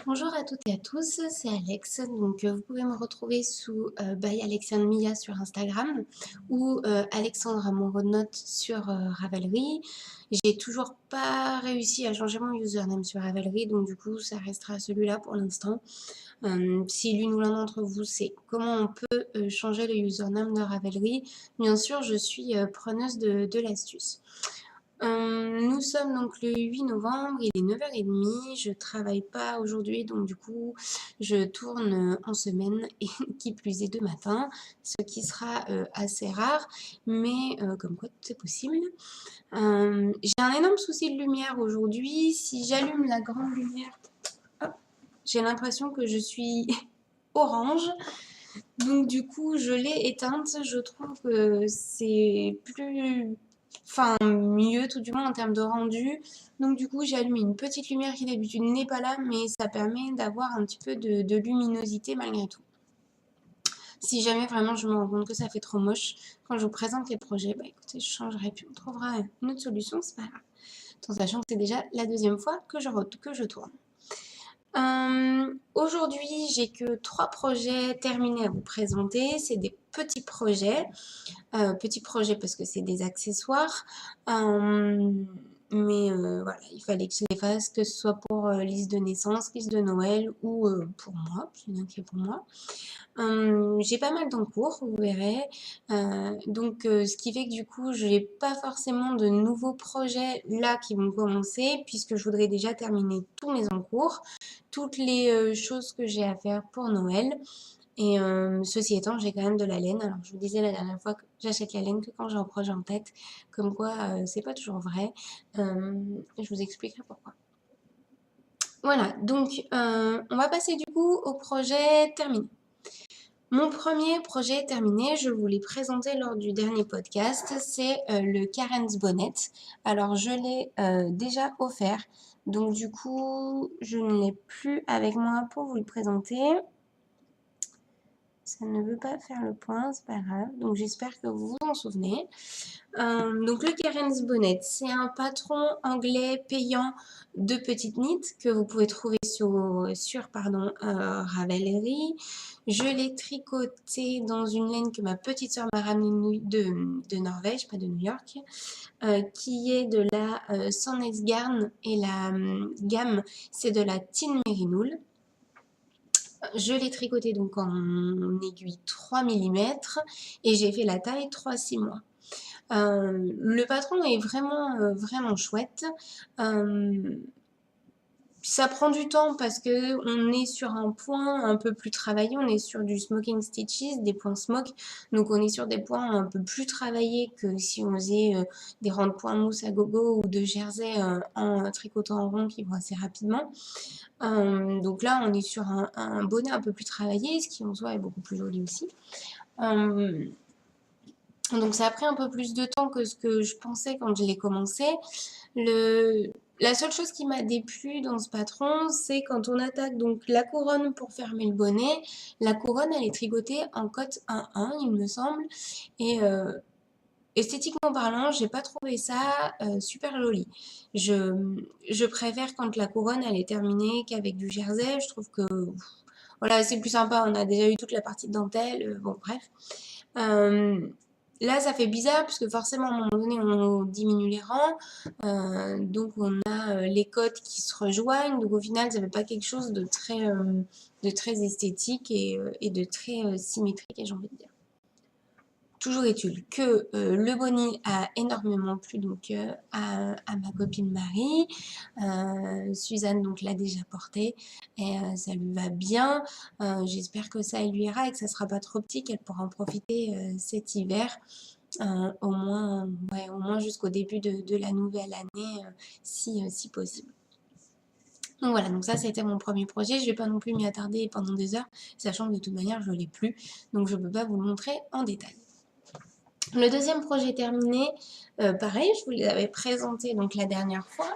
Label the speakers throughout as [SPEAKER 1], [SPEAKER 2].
[SPEAKER 1] Bonjour à toutes et à tous, c'est Alex. Donc, vous pouvez me retrouver sous by Alexandre Mia sur Instagram ou Alexandre Amoureux-Note sur Ravelry. J'ai toujours pas réussi à changer mon username sur Ravelry, donc du coup, ça restera celui-là pour l'instant. Si l'une ou l'un d'entre vous sait comment on peut changer le username de Ravelry, bien sûr, je suis preneuse de l'astuce. Nous sommes donc le 8 novembre, il est 9h30, je travaille pas aujourd'hui, donc du coup je tourne en semaine et qui plus est de matin, ce qui sera assez rare, mais comme quoi tout est possible. J'ai un énorme souci de lumière aujourd'hui, si j'allume la grande lumière, hop, j'ai l'impression que je suis orange, donc du coup je l'ai éteinte, je trouve que c'est plus... Enfin, mieux tout du moins en termes de rendu. Donc du coup, j'ai allumé une petite lumière qui d'habitude n'est pas là, mais ça permet d'avoir un petit peu de luminosité malgré tout. Si jamais vraiment je me rends compte que ça fait trop moche, quand je vous présente les projets, bah écoutez, je changerai, puis on trouvera une autre solution, c'est pas grave. Tout en sachant que c'est déjà la deuxième fois que je tourne. Aujourd'hui, j'ai que 3 projets terminés à vous présenter. C'est des petits projets parce que c'est des accessoires. Mais voilà, il fallait que je les fasse, que ce soit pour liste de naissance, liste de Noël ou pour moi, c'est bien qui est pour moi. J'ai pas mal d'encours, vous verrez. Donc, ce qui fait que du coup, je n'ai pas forcément de nouveaux projets là qui vont commencer, puisque je voudrais déjà terminer tous mes encours, toutes les choses que j'ai à faire pour Noël. Et ceci étant, j'ai quand même de la laine. Alors, je vous disais la dernière fois que j'achète la laine que quand j'ai un projet en tête, comme quoi c'est pas toujours vrai. Je vous expliquerai pourquoi. Voilà, donc on va passer du coup au projet terminé. Mon premier projet terminé, je vous l'ai présenté lors du dernier podcast, c'est le Karen's Bonnet. Alors je l'ai déjà offert, donc du coup je ne l'ai plus avec moi pour vous le présenter. Ça ne veut pas faire le point, c'est pas grave, donc j'espère que vous vous en souvenez. Donc le Karen's Bonnet, c'est un patron anglais payant de petites knits que vous pouvez trouver sur Ravelry. Je l'ai tricoté dans une laine que ma petite soeur m'a ramenée de Norvège, pas de New York, qui est de la Sandnes Garn et la gamme c'est de la Tin Merinool. Je l'ai tricoté donc en aiguille 3 mm et j'ai fait la taille 3-6 mois. Le patron est vraiment chouette. Ça prend du temps parce que on est sur un point un peu plus travaillé, on est sur du smoking stitches, des points smoke, donc on est sur des points un peu plus travaillés que si on faisait des rangs de points mousse à gogo ou de jersey en tricotant en rond qui vont assez rapidement. Donc là, on est sur un bonnet un peu plus travaillé, ce qui en soi est beaucoup plus joli aussi. Donc ça a pris un peu plus de temps que ce que je pensais quand je l'ai commencé. La seule chose qui m'a déplu dans ce patron, c'est quand on attaque donc la couronne pour fermer le bonnet. La couronne, elle est tricotée en cotte 1-1, il me semble. Et esthétiquement parlant, j'ai pas trouvé ça super joli. Je préfère quand la couronne, elle est terminée qu'avec du jersey. Je trouve que voilà, c'est plus sympa. On a déjà eu toute la partie de dentelle. Bon, bref. Là, ça fait bizarre parce que forcément, à un moment donné, on diminue les rangs. Donc, on a les cotes qui se rejoignent. Donc, au final, ça fait pas quelque chose de très esthétique et de très symétrique, j'ai envie de dire. Toujours est-il que le bonnet a énormément plu donc, à ma copine Marie. Suzanne donc l'a déjà porté et ça lui va bien. J'espère que ça lui ira et que ça sera pas trop petit, qu'elle pourra en profiter cet hiver. Au moins jusqu'au début de la nouvelle année, si possible. Donc voilà, donc ça c'était mon premier projet. Je vais pas non plus m'y attarder pendant des heures, sachant que de toute manière je l'ai plus, donc je peux pas vous le montrer en détail. Le deuxième projet terminé, pareil, je vous l'avais présenté donc la dernière fois.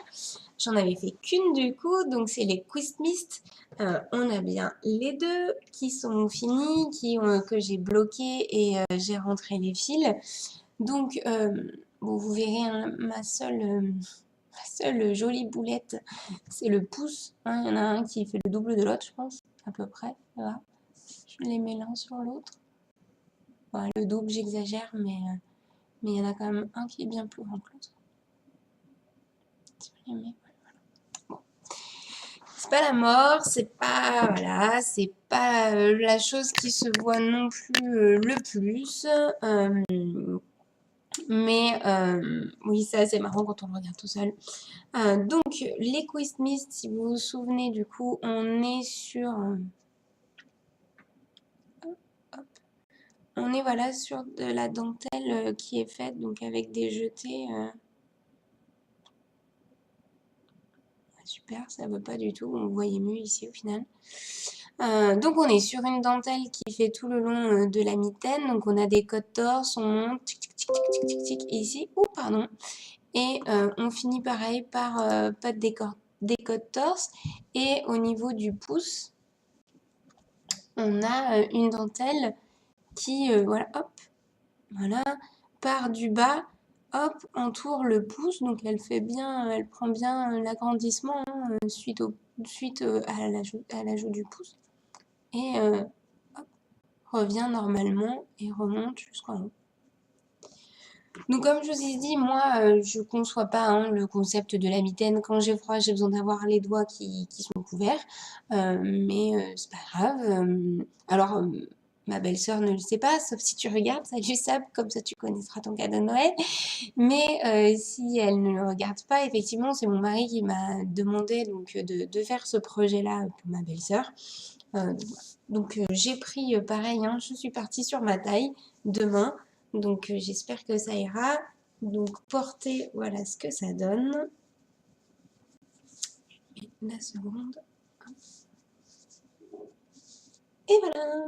[SPEAKER 1] J'en avais fait qu'une du coup, donc c'est les Twist Mist. On a bien les deux qui sont finis, que j'ai bloqués et j'ai rentré les fils. Donc, bon, vous verrez, hein, ma seule jolie boulette, c'est le pouce. Hein. Il y en a un qui fait le double de l'autre, je pense, à peu près. Voilà. Je les mets l'un sur l'autre. Voilà, le double, j'exagère, mais il y en a quand même un qui est bien plus grand que l'autre. Bon. C'est pas la mort, c'est pas, voilà, c'est pas la chose qui se voit non plus le plus. Mais oui, ça c'est marrant quand on le regarde tout seul. Donc, les Twist Mist, si vous vous souvenez, du coup, on est sur... hop, on est voilà sur de la dentelle qui est faite donc avec des jetés. Super, ça ne veut pas du tout. Vous voyez mieux ici au final. Donc on est sur une dentelle qui fait tout le long de la mitaine. Donc on a des codes torse, on monte, tic, tic, tic, tic, tic, tic, tic, ici, oh pardon. Et on finit pareil par pas de décote torse. Et au niveau du pouce, on a une dentelle qui, voilà, hop, voilà, part du bas, hop, entoure le pouce. Donc elle prend bien l'agrandissement hein, suite à l'ajout du pouce. Et hop, revient normalement et remonte jusqu'en haut. Donc comme je vous ai dit, moi je conçois pas hein, le concept de la mitaine. Quand j'ai froid, j'ai besoin d'avoir les doigts qui sont couverts. Mais c'est pas grave. Alors ma belle-sœur ne le sait pas, sauf si tu regardes. Salut Sab, comme ça tu connaîtras ton cadeau de Noël. Mais si elle ne le regarde pas, effectivement, c'est mon mari qui m'a demandé donc de faire ce projet-là pour ma belle-sœur. Donc j'ai pris pareil, hein, je suis partie sur ma taille demain. Donc j'espère que ça ira. Donc porter, voilà ce que ça donne. Et la seconde. Et voilà.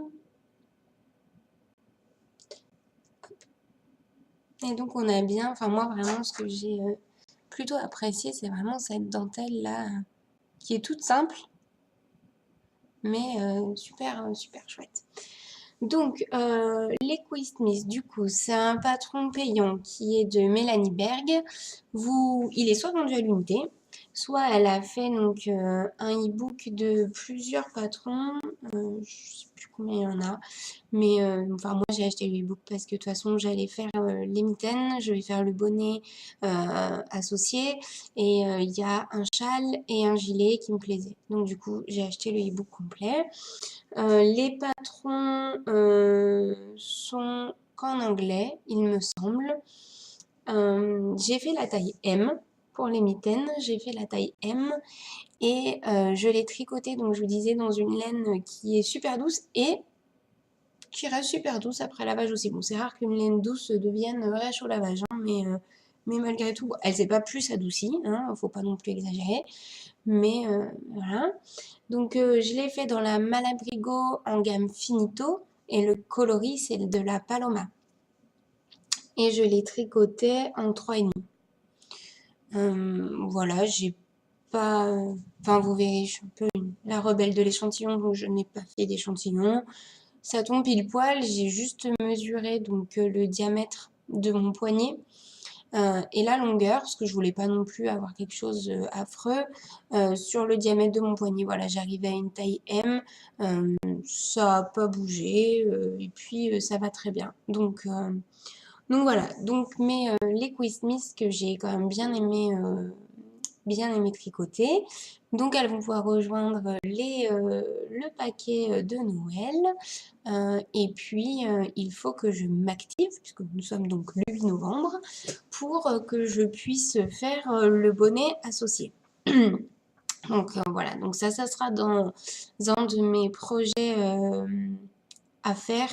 [SPEAKER 1] Et donc on a bien, enfin moi vraiment ce que j'ai plutôt apprécié, c'est vraiment cette dentelle là qui est toute simple, mais super chouette. Donc, les Twist Mist, du coup, c'est un patron payant qui est de Mélanie Berg. Il est soit vendu à l'unité, soit elle a fait donc un e-book de plusieurs patrons. Je ne sais plus combien il y en a, mais enfin moi j'ai acheté le e-book parce que de toute façon j'allais faire les mitaines, je vais faire le bonnet associé et il y a un châle et un gilet qui me plaisaient. Donc du coup j'ai acheté le e-book complet. Les patrons sont qu'en anglais, il me semble. J'ai fait la taille M pour les mitaines, j'ai fait la taille M et je l'ai tricoté, donc je vous disais, dans une laine qui est super douce et qui reste super douce après lavage aussi. Bon, c'est rare qu'une laine douce devienne rêche au lavage, hein, mais malgré tout, elle s'est pas plus adoucie, hein, faut pas non plus exagérer. Mais voilà. Donc je l'ai fait dans la Malabrigo en gamme Finito et le coloris c'est de la Paloma. Et je l'ai tricoté en 3,5. Voilà, j'ai pas... Enfin vous verrez, je suis un peu la rebelle de l'échantillon, donc je n'ai pas fait d'échantillon. Ça tombe pile poil, j'ai juste mesuré donc le diamètre de mon poignet. Et la longueur, parce que je voulais pas non plus avoir quelque chose affreux, sur le diamètre de mon poignet. Voilà, j'arrive à une taille M, ça n'a pas bougé, et puis ça va très bien. Donc voilà, donc les Quiz Miss que j'ai quand même bien aimé tricoter. Donc elles vont pouvoir rejoindre le paquet de Noël. Et puis il faut que je m'active, puisque nous sommes donc le 8 novembre, pour que je puisse faire le bonnet associé. Donc voilà, donc ça sera dans un de mes projets à faire,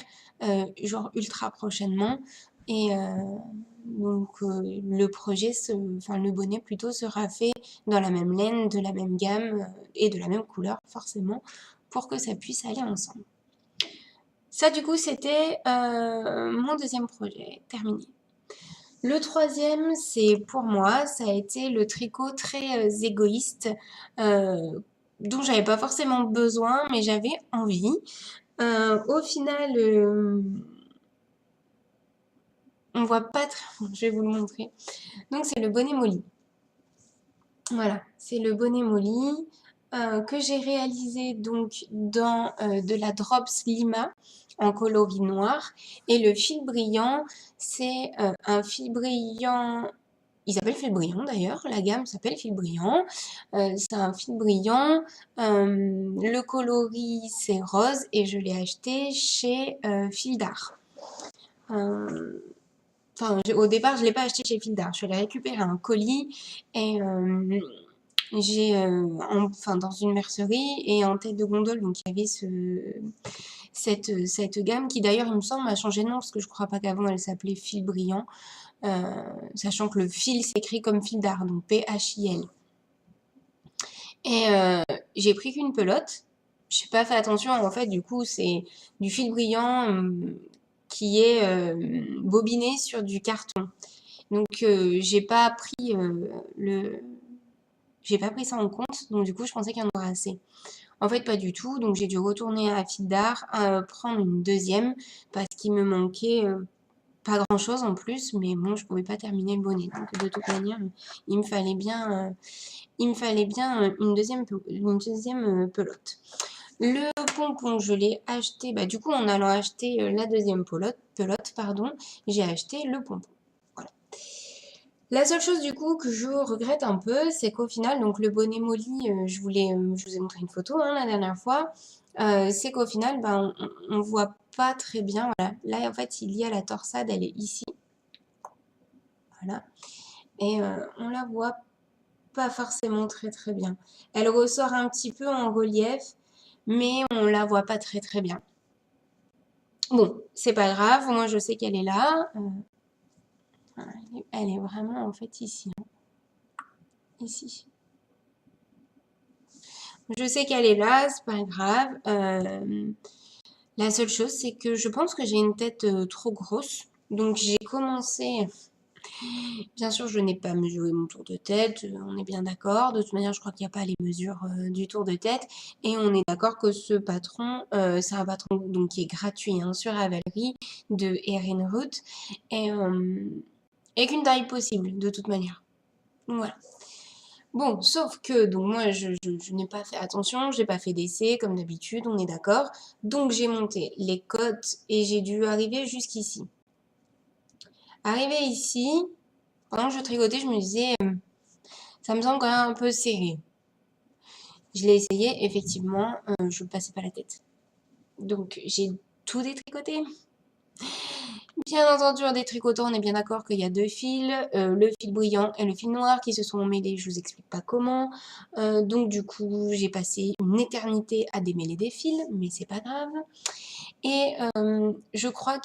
[SPEAKER 1] genre ultra prochainement. Et donc le bonnet plutôt sera fait dans la même laine, de la même gamme et de la même couleur forcément, pour que ça puisse aller ensemble. Ça, du coup, c'était mon deuxième projet terminé. Le troisième, c'est pour moi, ça a été le tricot très égoïste, dont j'avais pas forcément besoin, mais j'avais envie. Au final, on voit pas très... Je vais vous le montrer. Donc, c'est le bonnet Molly. Voilà, c'est le bonnet Molly que j'ai réalisé donc dans de la Drops Lima en coloris noir. Et le fil brillant, c'est un fil brillant. Il s'appelle fil brillant d'ailleurs, la gamme s'appelle fil brillant. C'est un fil brillant. Le coloris c'est rose et je l'ai acheté chez Fil d'Art. Enfin, au départ, je ne l'ai pas acheté chez Fil d'Art. Je suis allée récupérer un colis et j'ai, enfin, dans une mercerie et en tête de gondole, donc il y avait cette gamme qui d'ailleurs, il me semble, a changé de nom parce que je crois pas qu'avant elle s'appelait Fil Brillant, sachant que le fil s'écrit comme Fil d'Art, donc P-H-I-L. Et j'ai pris qu'une pelote. Je n'ai pas fait attention, en fait, du coup, c'est du fil brillant qui est bobiné sur du carton. Donc, j'ai pas pris j'ai pas pris ça en compte, donc du coup, je pensais qu'il y en aurait assez. En fait, pas du tout, donc j'ai dû retourner à Fil d'Art, prendre une deuxième, parce qu'il me manquait pas grand-chose en plus, mais bon, je pouvais pas terminer le bonnet. Donc, de toute manière, il me fallait bien, une deuxième pelote. Le pompon, je l'ai acheté, bah, du coup, en allant acheter la deuxième pelote, pardon, j'ai acheté le pompon. Voilà. La seule chose du coup que je regrette un peu, c'est qu'au final, donc le bonnet Molly, je vous ai montré une photo hein, la dernière fois, c'est qu'au final, ben, on voit pas très bien. Voilà. Là, en fait, il y a la torsade, elle est ici. Voilà. Et on la voit pas forcément très très bien. Elle ressort un petit peu en relief, mais on la voit pas très très bien. Bon, c'est pas grave, moi je sais qu'elle est là. Elle est vraiment en fait ici. Hein. Ici. Je sais qu'elle est là, c'est pas grave. La seule chose, c'est que je pense que j'ai une tête trop grosse. Donc j'ai commencé. Bien sûr, je n'ai pas mesuré mon tour de tête, on est bien d'accord. De toute manière, je crois qu'il n'y a pas les mesures du tour de tête. Et on est d'accord que ce patron, c'est un patron donc, qui est gratuit hein, sur Ravelry de Erin Root et qu'une taille possible de toute manière. Voilà. Bon, sauf que donc moi je n'ai pas fait attention, j'ai pas fait d'essai comme d'habitude, on est d'accord. Donc j'ai monté les côtes et j'ai dû arriver jusqu'ici. Arrivé ici, pendant que je tricotais, je me disais ça me semble quand même un peu serré. Je l'ai essayé, effectivement, je ne passais pas la tête. Donc j'ai tout détricoté. Bien entendu, en détricotant, on est bien d'accord qu'il y a deux fils, le fil brillant et le fil noir qui se sont mêlés, je vous explique pas comment. Donc du coup, j'ai passé une éternité à démêler des fils, mais c'est pas grave. Et je crois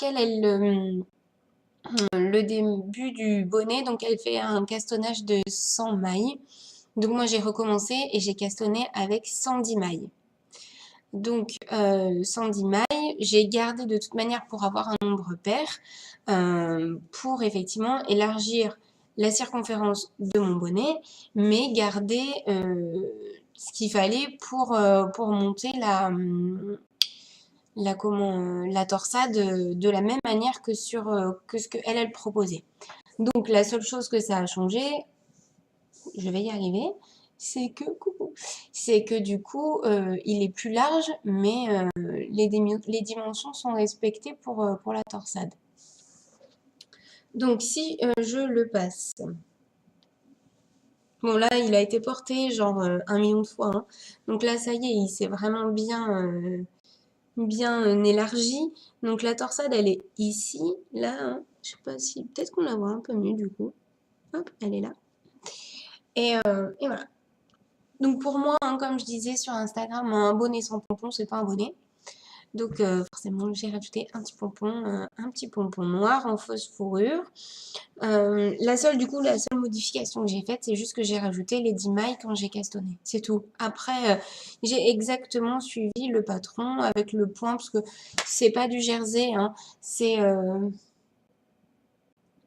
[SPEAKER 1] le début du bonnet, donc elle fait un castonnage de 100 mailles. Donc moi j'ai recommencé et j'ai castonné avec 110 mailles. Donc 110 mailles, j'ai gardé de toute manière pour avoir un nombre pair, pour effectivement élargir la circonférence de mon bonnet, mais garder ce qu'il fallait pour monter la torsade de la même manière que que ce qu'elle proposait. Donc la seule chose que ça a changé, je vais y arriver, c'est que du coup il est plus large, mais les dimensions sont respectées pour la torsade. Donc si je le passe. Bon là il a été porté genre 1 million de fois. Hein. Donc là ça y est, il s'est vraiment bien élargi. Donc la torsade elle est ici, là. Hein. Je sais pas si, peut-être qu'on la voit un peu mieux du coup. Hop, elle est là. Et voilà. Donc pour moi, hein, comme je disais sur Instagram, un bonnet sans pompon, c'est pas un bonnet. Donc forcément, j'ai rajouté un petit pompon noir en fausse fourrure. La seule modification que j'ai faite, c'est juste que j'ai rajouté les 10 mailles quand j'ai castonné. C'est tout. Après, j'ai exactement suivi le patron avec le point, parce que c'est pas du jersey, hein. C'est...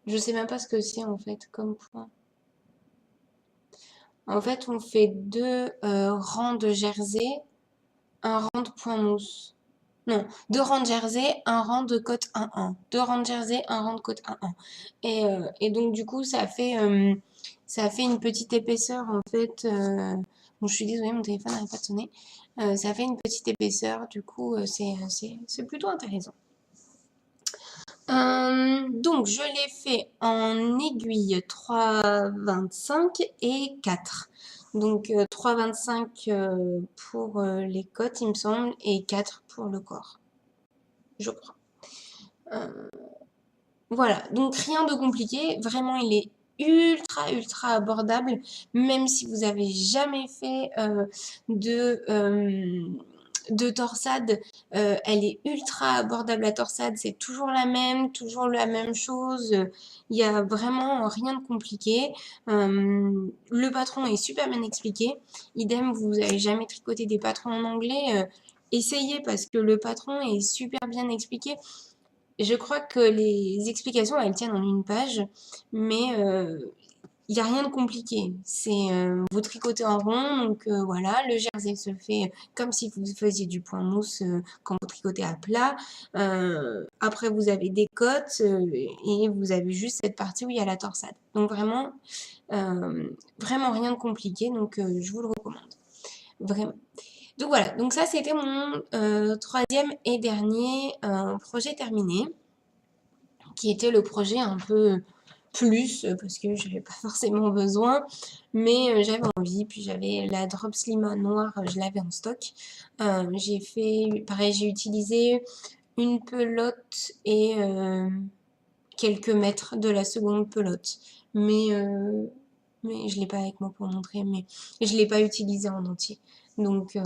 [SPEAKER 1] je sais même pas ce que c'est en fait comme point. En fait, on fait 2 rangs de jersey, un rang de point mousse. Non, 2 rangs de jersey, un rang de côte 1-1. 2 rangs de jersey, un rang de côte 1-1. Et donc, du coup, ça fait une petite épaisseur, en fait. Bon, je suis désolée, mon téléphone n'arrête pas de sonner. Ça fait une petite épaisseur, du coup, c'est plutôt intéressant. Donc, je l'ai fait en aiguille 3,25 et 4. Donc, 3,25 pour les côtes, il me semble, et 4 pour le corps, je crois. Voilà, donc rien de compliqué. Vraiment, il est ultra abordable, même si vous avez jamais fait de torsade. Elle est ultra abordable, la torsade, c'est toujours la même chose. Il y a vraiment rien de compliqué. Le patron est super bien expliqué. Idem, vous n'avez jamais tricoté des patrons en anglais, essayez, parce que le patron est super bien expliqué. Je crois que les explications, elles tiennent en une page, mais il n'y a rien de compliqué. C'est vous tricotez en rond, donc voilà, le jersey se fait comme si vous faisiez du point mousse quand vous tricotez à plat. Après, vous avez des côtes et vous avez juste cette partie où il y a la torsade. Donc vraiment rien de compliqué, donc je vous le recommande. Vraiment. Donc voilà, donc ça c'était mon troisième et dernier projet terminé, qui était le projet un peu plus, parce que j'avais pas forcément besoin, mais j'avais envie, puis j'avais la drop Slima noire, je l'avais en stock. J'ai fait, pareil, j'ai utilisé une pelote et quelques mètres de la seconde pelote, mais je l'ai pas avec moi pour montrer, mais je l'ai pas utilisé en entier. Donc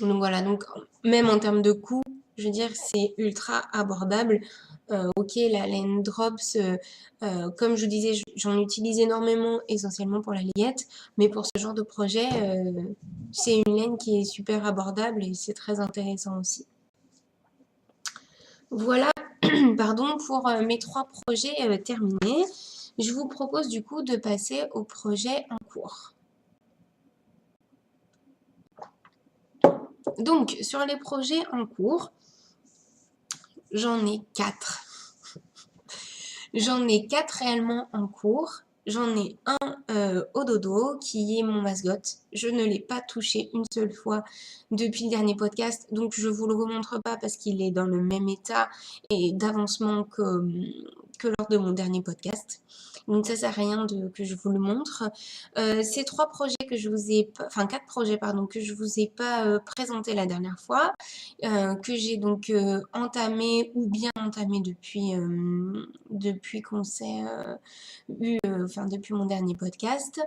[SPEAKER 1] voilà, donc même en termes de coût, je veux dire, c'est ultra abordable. Ok, la laine Drops, comme je vous disais, j'en utilise énormément, essentiellement pour la layette, mais pour ce genre de projet, c'est une laine qui est super abordable et c'est très intéressant aussi. Voilà, pardon, pour mes 3 projets terminés. Je vous propose du coup de passer aux projets en cours. Donc, sur les projets en cours, j'en ai 4. J'en ai 4 réellement en cours. J'en ai un au dodo qui est mon mascotte. Je ne l'ai pas touché une seule fois depuis le dernier podcast, donc je ne vous le remontre pas parce qu'il est dans le même état et d'avancement que lors de mon dernier podcast. Donc ça sert à rien que je vous le montre. Ces 3 projets que je vous ai, enfin 4 projets pardon, que je vous ai pas présenté la dernière fois, que j'ai donc entamé ou bien entamé depuis qu'on s'est eu, enfin depuis mon dernier podcast.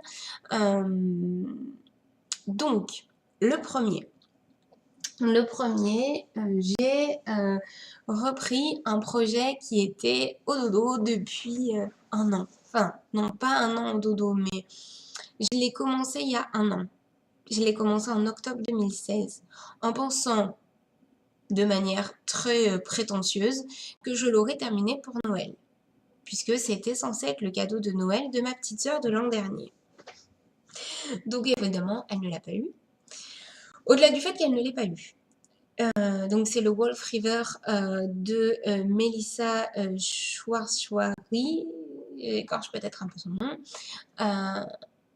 [SPEAKER 1] Donc le premier, j'ai repris un projet qui était au dodo depuis un an. Enfin, non, pas un an au dodo, mais je l'ai commencé il y a un an. Je l'ai commencé en octobre 2016, en pensant de manière très prétentieuse que je l'aurais terminé pour Noël, puisque c'était censé être le cadeau de Noël de ma petite sœur de l'an dernier. Donc évidemment, elle ne l'a pas eu. Au-delà du fait qu'elle ne l'ait pas eu. Donc c'est le Wolf River de Melissa Schwarzschwari, écorche peut-être un peu son nom,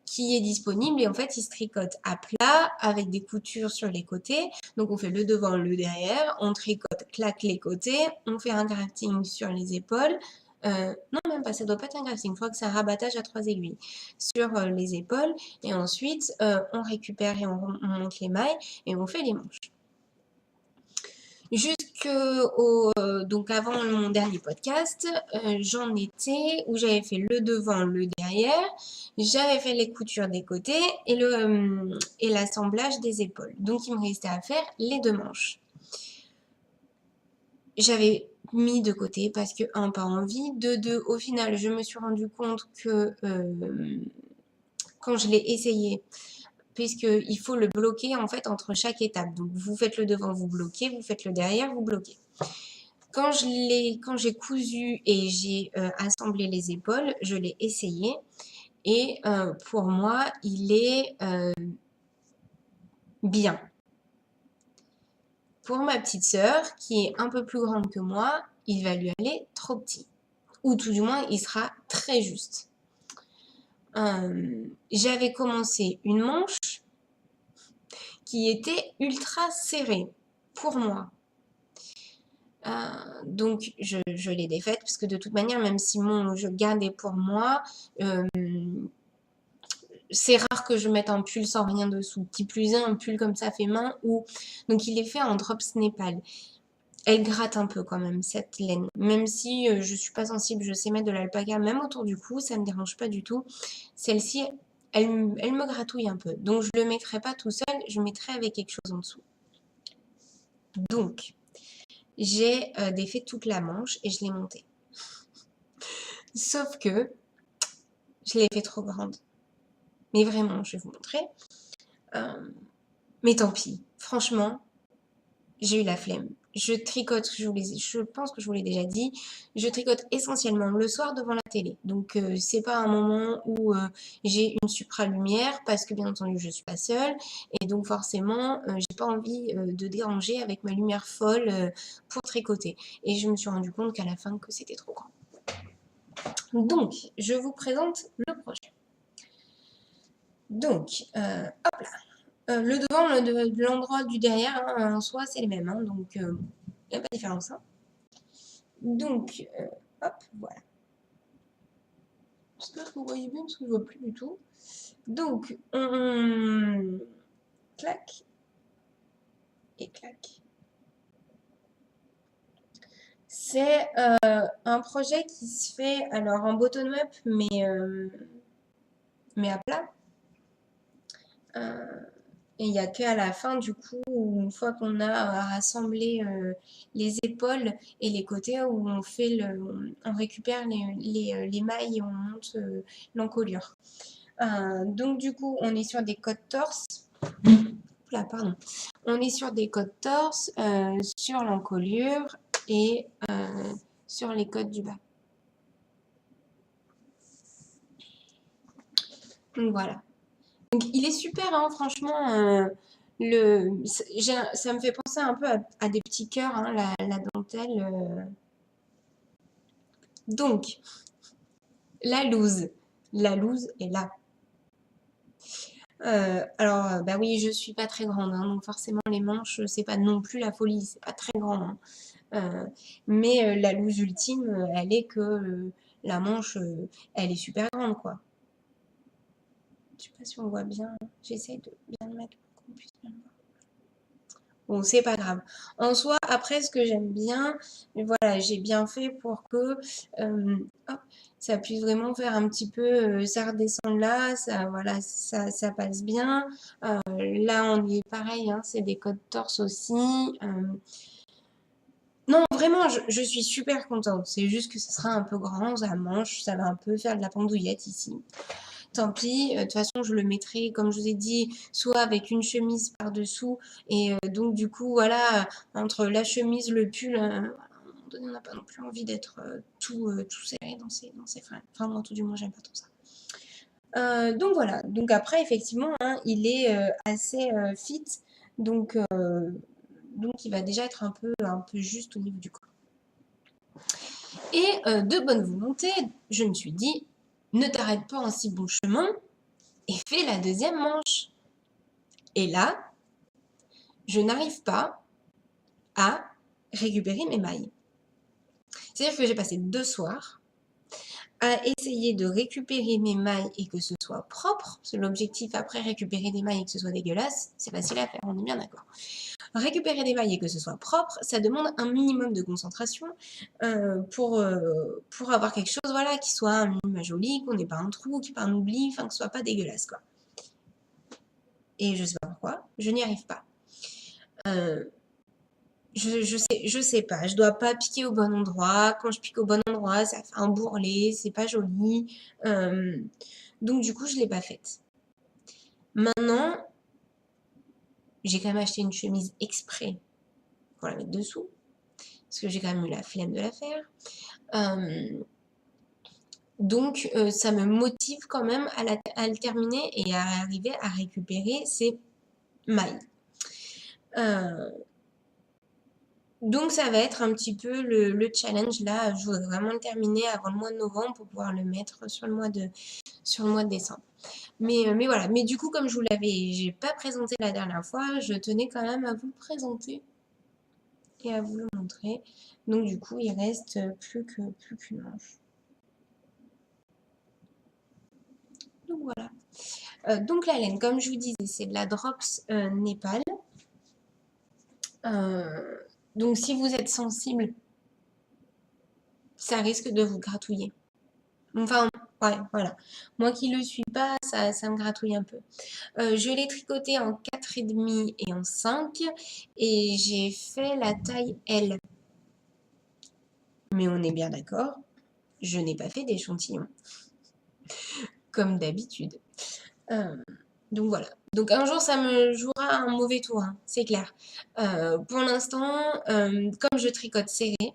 [SPEAKER 1] qui est disponible, et en fait il se tricote à plat avec des coutures sur les côtés. Donc on fait le devant, le derrière, on tricote, claque les côtés, on fait un grafting sur les épaules. Non, même pas, ça doit pas être un grafting, je crois que c'est un rabattage à 3 aiguilles sur les épaules, et ensuite on récupère et on monte les mailles et on fait les manches. Donc avant mon dernier podcast, j'en étais où j'avais fait le devant, le derrière, j'avais fait les coutures des côtés et l'assemblage des épaules. Donc il me restait à faire les 2 manches. j'avais mis de côté parce que, un, pas envie, de deux, au final, je me suis rendu compte que quand je l'ai essayé, puisqu'il faut le bloquer en fait entre chaque étape. Donc vous faites le devant, vous bloquez, vous faites le derrière, vous bloquez. Quand j'ai cousu et j'ai assemblé les épaules, je l'ai essayé et pour moi, il est bien. Pour ma petite sœur, qui est un peu plus grande que moi, il va lui aller trop petit. Ou tout du moins, il sera très juste. J'avais commencé une manche qui était ultra serrée pour moi. Donc je l'ai défaite parce que de toute manière, même si je gardais pour moi, c'est rare que je mette un pull sans rien dessous. Qui plus est, un pull comme ça fait main ou donc il est fait en drops Népal. Elle gratte un peu quand même cette laine. Même si je suis pas sensible, je sais mettre de l'alpaga même autour du cou, ça me dérange pas du tout. Celle-ci, elle me gratouille un peu. Donc je le mettrai pas tout seul, je mettrai avec quelque chose en dessous. Donc j'ai défait toute la manche et je l'ai montée. Sauf que je l'ai fait trop grande. Mais vraiment, je vais vous montrer. Mais tant pis. Franchement, j'ai eu la flemme. Je tricote, je pense que je vous l'ai déjà dit, je tricote essentiellement le soir devant la télé. Donc c'est pas un moment où j'ai une supra-lumière parce que bien entendu je suis pas seule et donc forcément j'ai pas envie de déranger avec ma lumière folle pour tricoter. Et je me suis rendu compte qu'à la fin que c'était trop grand. Donc je vous présente le projet. Donc hop là. Le devant, de l'endroit du derrière, hein, en soi, c'est les mêmes. Hein, donc, il n'y a pas de différence. Hein. Donc, hop, voilà. J'espère que vous voyez bien parce que je ne vois plus du tout. Donc, on claque et claque. C'est un projet qui se fait alors en bottom-up, mais à plat. Et il n'y a qu'à la fin, du coup, une fois qu'on a rassemblé les épaules et les côtés, où on récupère les mailles et on monte l'encolure. Donc, du coup, on est sur des côtes torse. Oula, pardon. On est sur des côtes torse, sur l'encolure et sur les côtes du bas. Donc, voilà. Donc, il est super, hein, franchement. Ça me fait penser un peu à des petits cœurs, hein, la dentelle. Donc, la loose. La loose est là. Alors, bah oui, je suis pas très grande, hein, donc forcément les manches, c'est pas non plus la folie, c'est pas très grand. Hein. Mais la loose ultime, elle est que la manche, elle est super grande, quoi. Je sais pas si on voit bien. J'essaye de bien le mettre pour qu'on puisse bien le voir. Bon, c'est pas grave. En soi, après, ce que j'aime bien, voilà, j'ai bien fait pour que hop, ça puisse vraiment faire un petit peu, ça redescend là, ça, voilà, ça passe bien. Là, on est pareil, hein, c'est des côtes torse aussi. Non, vraiment, je suis super contente. C'est juste que ce sera un peu grand, ça manche, ça va un peu faire de la pendouillette ici. Tant pis, de toute façon, je le mettrai, comme je vous ai dit, soit avec une chemise par-dessous. Et donc, du coup, voilà, entre la chemise, le pull, à un moment donné, on n'a pas non plus envie d'être tout serré dans ses fringues. Enfin, moi, tout du moins, j'aime pas trop ça. Donc, voilà. Donc, après, effectivement, hein, il est assez fit. Donc, il va déjà être un peu juste au niveau du corps. Et de bonne volonté, je me suis dit, ne t'arrête pas en si bon chemin et fais la deuxième manche. Et là, je n'arrive pas à récupérer mes mailles. C'est-à-dire que j'ai passé 2 soirs à essayer de récupérer mes mailles et que ce soit propre. C'est l'objectif après, récupérer des mailles et que ce soit dégueulasse, c'est facile à faire, on est bien d'accord. Récupérer des mailles et que ce soit propre, ça demande un minimum de concentration pour avoir quelque chose voilà, qui soit un minimum joli, qu'on n'ait pas un trou, qu'il n'y ait pas un oubli, enfin que ce soit pas dégueulasse. Quoi. Et je sais pas pourquoi, je n'y arrive pas. je sais pas, je dois pas piquer au bon endroit. Quand je pique au bon endroit, ça fait un bourrelet, c'est pas joli. Euh, donc du coup, je l'ai pas faite. Maintenant, j'ai quand même acheté une chemise exprès pour la mettre dessous, parce que j'ai quand même eu la flemme de la faire. Euh, donc ça me motive quand même à le terminer et à arriver à récupérer ces mailles. Euh, Donc ça va être un petit peu le challenge là. Je voudrais vraiment le terminer avant le mois de novembre pour pouvoir le mettre sur le mois de décembre. Mais voilà. Mais du coup, comme je vous l'avais, j'ai pas présenté la dernière fois, je tenais quand même à vous le présenter et à vous le montrer. Donc du coup, il reste plus qu'une manche. Donc voilà. Donc la laine, comme je vous disais, c'est de la Drops Népal. Euh, donc si vous êtes sensible, ça risque de vous gratouiller. Enfin, ouais, voilà. Moi qui le suis pas, ça me gratouille un peu. Je l'ai tricoté en 4,5 et en 5 et j'ai fait la taille L. Mais on est bien d'accord, je n'ai pas fait d'échantillon, comme d'habitude. Euh, donc voilà. Donc un jour, ça me jouera un mauvais tour, hein, c'est clair. Pour l'instant, comme je tricote serré,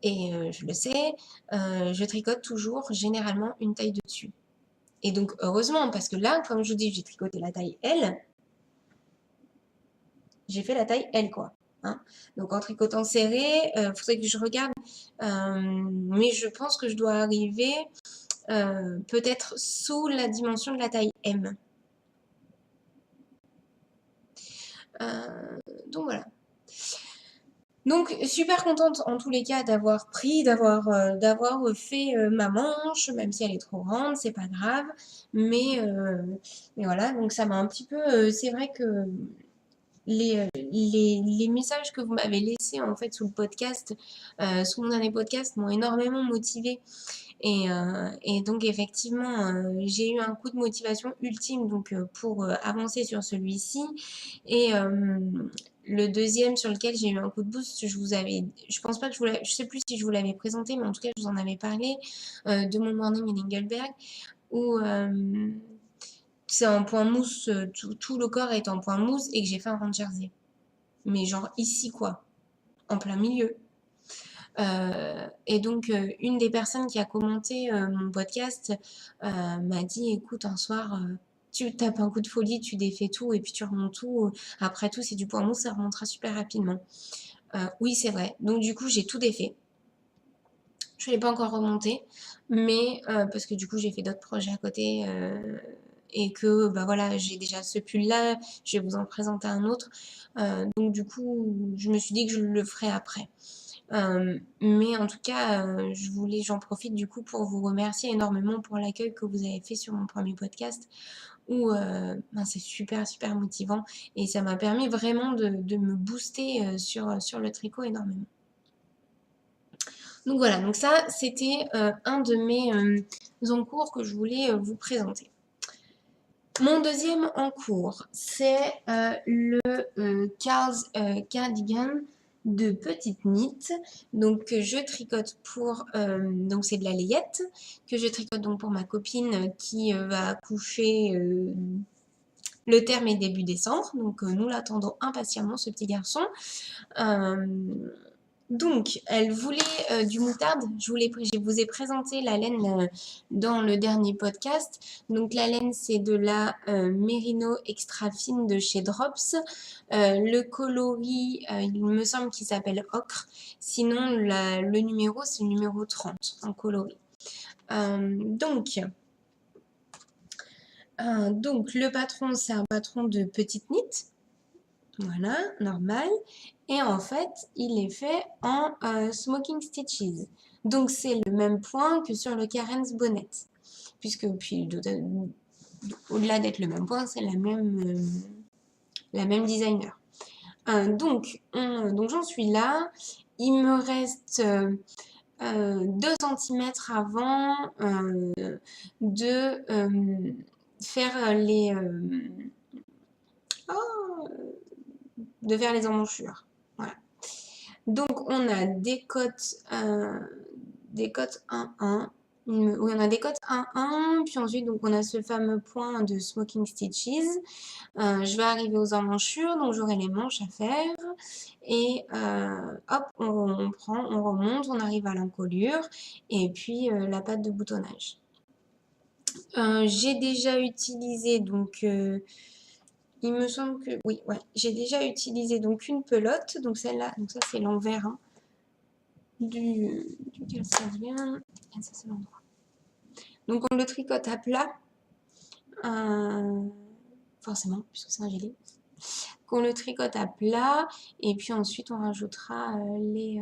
[SPEAKER 1] et je le sais, je tricote toujours généralement une taille de dessus. Et donc, heureusement, parce que là, comme je vous dis, j'ai tricoté la taille L. J'ai fait la taille L, quoi. Hein. Donc, en tricotant serré, il faudrait que je regarde. Mais je pense que je dois arriver peut-être sous la dimension de la taille M. Donc, voilà. Donc, super contente en tous les cas d'avoir pris, d'avoir fait ma manche, même si elle est trop grande, c'est pas grave. Mais voilà, donc ça m'a un petit peu. C'est vrai que les messages que vous m'avez laissés en fait sous le podcast, sous mon dernier podcast, m'ont énormément motivée. Et donc effectivement, j'ai eu un coup de motivation ultime donc pour avancer sur celui-ci. Et le deuxième sur lequel j'ai eu un coup de boost, je pense pas que je sais plus si je vous l'avais présenté, mais en tout cas je vous en avais parlé de mon morning in Engelberg où c'est en point mousse, tout le corps est en point mousse et que j'ai fait un rond jersey. Mais genre ici quoi, en plein milieu. Et donc, une des personnes qui a commenté mon podcast m'a dit, écoute, un soir, tu tapes un coup de folie, tu défais tout et puis tu remontes tout. Après tout, c'est du point mousse, ça remontera super rapidement. Oui, c'est vrai. Donc, du coup, j'ai tout défait. Je ne l'ai pas encore remonté, mais parce que du coup, j'ai fait d'autres projets à côté. Et que bah voilà, j'ai déjà ce pull-là, je vais vous en présenter un autre. Donc du coup, je me suis dit que je le ferai après. Mais en tout cas, j'en profite du coup pour vous remercier énormément pour l'accueil que vous avez fait sur mon premier podcast où c'est super, super motivant et ça m'a permis vraiment de me booster sur le tricot énormément. Donc voilà, donc ça c'était un de mes encours que je voulais vous présenter. Mon deuxième encours, c'est le Carl's Cardigan de petite knit. Donc que je tricote pour, donc c'est de la layette, que je tricote donc pour ma copine qui va accoucher le terme est début décembre. Donc nous l'attendons impatiemment, ce petit garçon. Donc, elle voulait du moutarde. Je vous ai présenté la laine dans le dernier podcast. Donc, la laine, c'est de la Merino extra fine de chez Drops. Le coloris, il me semble qu'il s'appelle Ocre. Sinon, le numéro, c'est le numéro 30 en coloris. Donc, le patron, c'est un patron de petite knit. Voilà, normal. Et en fait, il est fait en smoking stitches. Donc, c'est le même point que sur le Karen's Bonnet. Puisque, puis, au-delà d'être le même point, c'est la même designer. Donc, j'en suis là. Il me reste 2 cm avant de faire de faire les emmanchures. Voilà. Donc, on a des cotes 1-1. Oui, on a des cotes 1-1. Puis ensuite, donc, on a ce fameux point de Smoking Stitches. Je vais arriver aux emmanchures, donc j'aurai les manches à faire. Et hop, on prend, on remonte, on arrive à l'encolure. Et puis, la patte de boutonnage. J'ai déjà utilisé, donc... il me semble que... Oui, ouais. J'ai déjà utilisé donc une pelote. Donc celle-là, donc ça c'est l'envers hein, duquel ça vient. Et ça c'est l'endroit. Donc on le tricote à plat. Forcément, puisque c'est un gilet. Qu'on le tricote à plat. Et puis ensuite on rajoutera les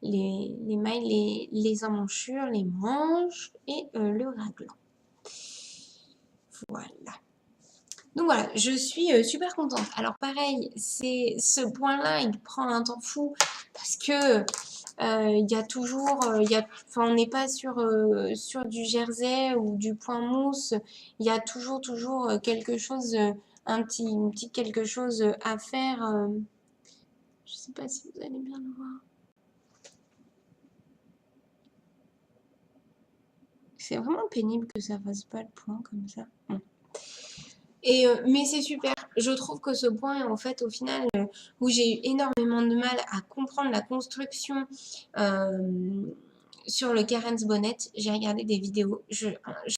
[SPEAKER 1] mailles, les emmanchures, les manches et le raglan. Voilà. Donc voilà, je suis super contente. Alors pareil, ce point-là, il prend un temps fou parce que il y a toujours, enfin, on n'est pas sur du jersey ou du point mousse. Il y a toujours quelque chose, un petit quelque chose à faire. Je sais pas si vous allez bien le voir. C'est vraiment pénible que ça fasse pas le point comme ça. Bon. Mais c'est super. Je trouve que ce point, en fait, au final, où j'ai eu énormément de mal à comprendre la construction sur le Karen's Bonnet, j'ai regardé des vidéos. Je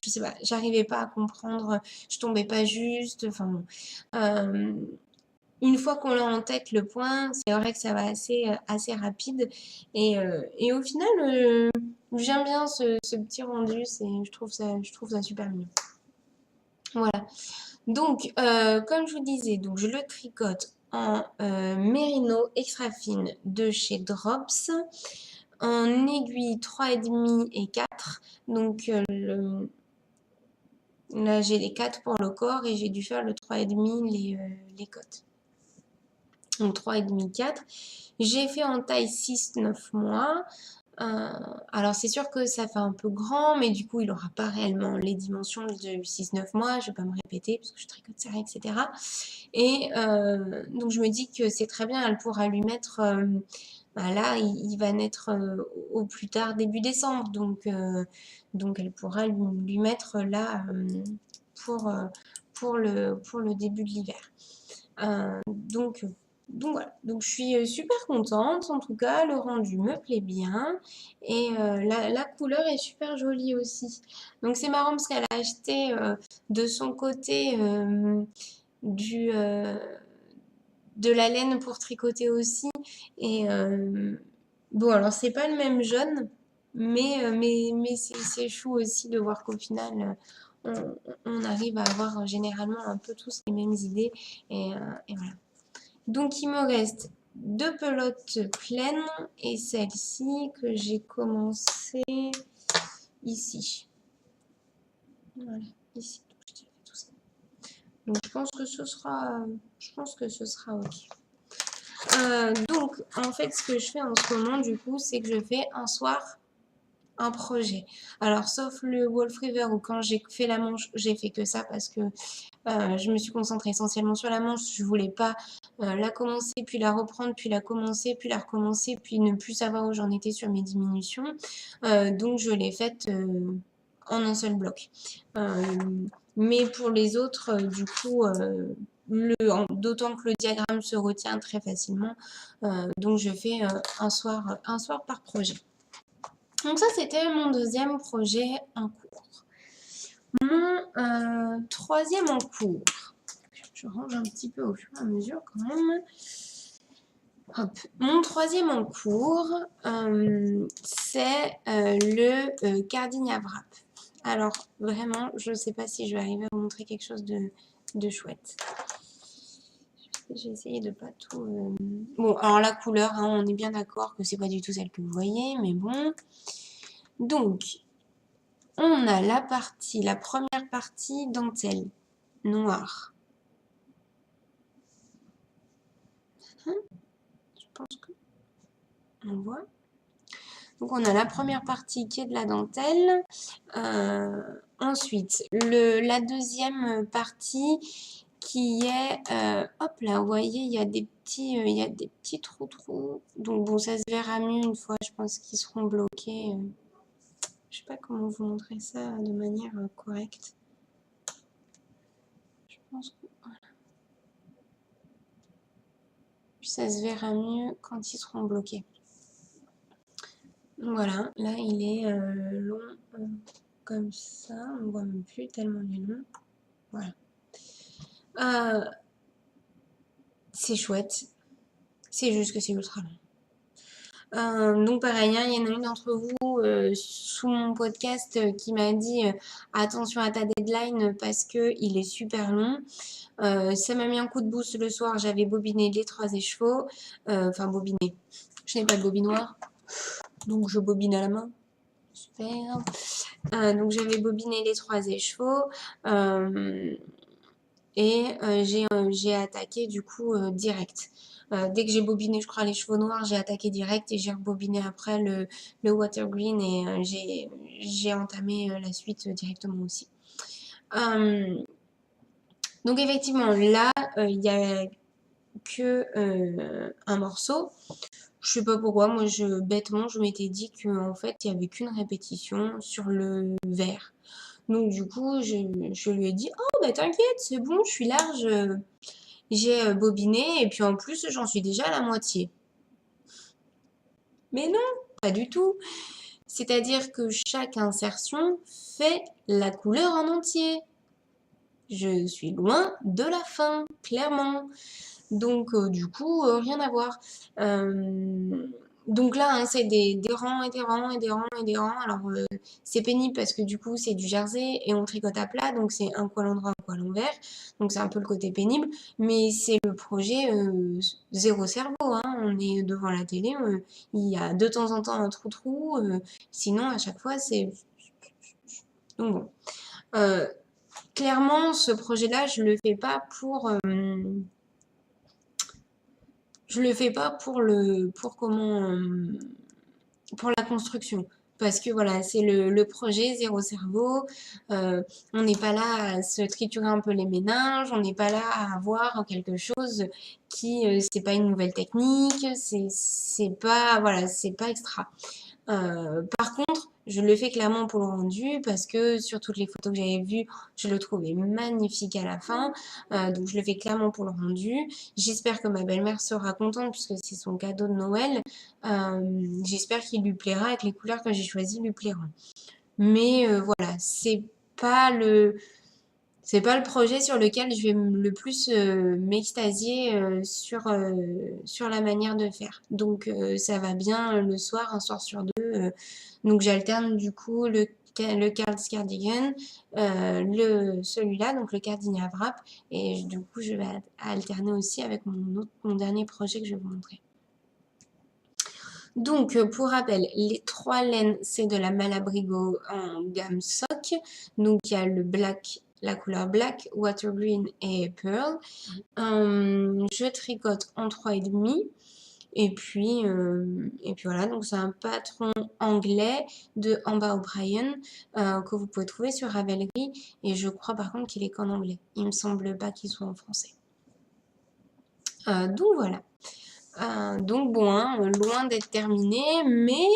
[SPEAKER 1] sais pas, j'arrivais pas à comprendre. Je tombais pas juste. Enfin bon. Une fois qu'on l'a en tête le point, c'est vrai que ça va assez rapide. Et au final, j'aime bien ce petit rendu. Je trouve ça super mignon. Voilà. Donc, comme je vous disais, donc je le tricote en mérino extra fine de chez Drops, en aiguille 3,5 et 4. Donc là, j'ai les 4 pour le corps et j'ai dû faire le 3,5 les côtes. Donc 3,5, 4. J'ai fait en taille 6-9 mois. Alors c'est sûr que ça fait un peu grand, mais du coup il n'aura pas réellement les dimensions de 6-9 mois, je ne vais pas me répéter parce que je tricote serré, etc. Et donc je me dis que c'est très bien, elle pourra lui mettre, là il va naître au plus tard début décembre, donc elle pourra lui mettre là pour le début de l'hiver. Donc voilà, donc je suis super contente, en tout cas le rendu me plaît bien et la couleur est super jolie aussi. Donc c'est marrant parce qu'elle a acheté de son côté de la laine pour tricoter aussi et bon alors c'est pas le même jaune mais c'est chou aussi de voir qu'au final on arrive à avoir généralement un peu tous les mêmes idées et voilà. Donc, il me reste 2 pelotes pleines et celle-ci que j'ai commencé ici. Voilà, ici. Tout ça. Donc, je pense que ce sera OK. Donc, en fait, ce que je fais en ce moment, du coup, c'est que je fais un soir un projet. Alors, sauf le Wolf River où quand j'ai fait la manche, j'ai fait que ça parce que je me suis concentrée essentiellement sur la manche. Je voulais pas la commencer, puis la reprendre, puis la commencer, puis la recommencer, puis ne plus savoir où j'en étais sur mes diminutions. Donc, je l'ai faite en un seul bloc. Mais pour les autres, du coup, d'autant que le diagramme se retient très facilement, donc je fais un soir par projet. Donc ça, c'était mon deuxième projet en cours. Mon troisième en cours, je range un petit peu au fur et à mesure quand même. Hop. Mon troisième en cours, c'est le Cardinia Wrap. Alors vraiment, je ne sais pas si je vais arriver à vous montrer quelque chose de chouette. J'ai essayé de pas tout... Bon, alors la couleur, hein, on est bien d'accord que c'est pas du tout celle que vous voyez, mais bon. Donc, on a la première partie dentelle noire. Je pense que on voit. Donc on a la première partie qui est de la dentelle. Ensuite, la deuxième partie qui est, hop là, vous voyez, il y a des petits trous. Donc bon, ça se verra mieux une fois, je pense qu'ils seront bloqués. Je sais pas comment vous montrer ça de manière correcte. Je pense que voilà. Puis ça se verra mieux quand ils seront bloqués. Voilà, là il est long comme ça, on voit même plus tellement il est long. Voilà. C'est chouette, c'est juste que c'est ultra long. Donc pareil, hein, il y en a une d'entre vous sous mon podcast qui m'a dit attention à ta deadline parce que il est super long. Ça m'a mis un coup de boost le soir, j'avais bobiné les 3 écheveaux, enfin bobiné, je n'ai pas de bobinoir, donc je bobine à la main. Super. Donc j'avais bobiné les 3 écheveaux et j'ai attaqué du coup direct. Dès que j'ai bobiné, je crois, les chevaux noirs, j'ai attaqué direct et j'ai rebobiné après le water green et j'ai entamé la suite directement aussi. Donc effectivement, là, il n'y a que un morceau. Je sais pas pourquoi, moi bêtement je m'étais dit qu'en fait il y avait qu'une répétition sur le vert. Donc du coup je lui ai dit oh bah t'inquiète c'est bon je suis large, j'ai bobiné et puis en plus j'en suis déjà à la moitié. Mais non, pas du tout. C'est-à-dire que chaque insertion fait la couleur en entier. Je suis loin de la fin, clairement. Donc, du coup, rien à voir. Donc là, hein, c'est des rangs et des rangs et des rangs et des rangs. Alors, c'est pénible parce que du coup, c'est du jersey et on tricote à plat. Donc, c'est un coin à l'endroit, un coin à l'envers. Donc, c'est un peu le côté pénible. Mais c'est le projet zéro cerveau. Hein. On est devant la télé. Il y a de temps en temps un trou-trou. Sinon, à chaque fois, c'est... Donc, bon. Clairement, ce projet-là, je le fais pas pour... je le fais pas pour la construction. Parce que voilà, c'est le projet zéro cerveau. On n'est pas là à se triturer un peu les méninges. On n'est pas là à avoir quelque chose qui, c'est pas une nouvelle technique. C'est pas, voilà, c'est pas extra. Par contre, je le fais clairement pour le rendu parce que sur toutes les photos que j'avais vues, je le trouvais magnifique à la fin. Donc je le fais clairement pour le rendu. J'espère que ma belle-mère sera contente puisque c'est son cadeau de Noël. J'espère qu'il lui plaira et que les couleurs que j'ai choisies lui plairont. Mais voilà, pas le... C'est pas le projet sur lequel je vais le plus m'extasier sur la manière de faire. Donc ça va bien le soir, un soir sur deux. Donc j'alterne du coup le cardigan, celui-là, donc le cardigan wrap. Et du coup je vais alterner aussi avec mon dernier projet que je vais vous montrer. Donc, pour rappel, les 3 laines, c'est de la Malabrigo en gamme sock. Donc, il y a le black, la couleur black, water green et pearl. Je tricote en 3,5. Et puis voilà, donc c'est un patron anglais de Amber O'Brien que vous pouvez trouver sur Ravelry. Et je crois par contre qu'il est qu'en anglais. Il me semble pas qu'il soit en français. Donc voilà. Donc bon, hein, loin d'être terminé, mais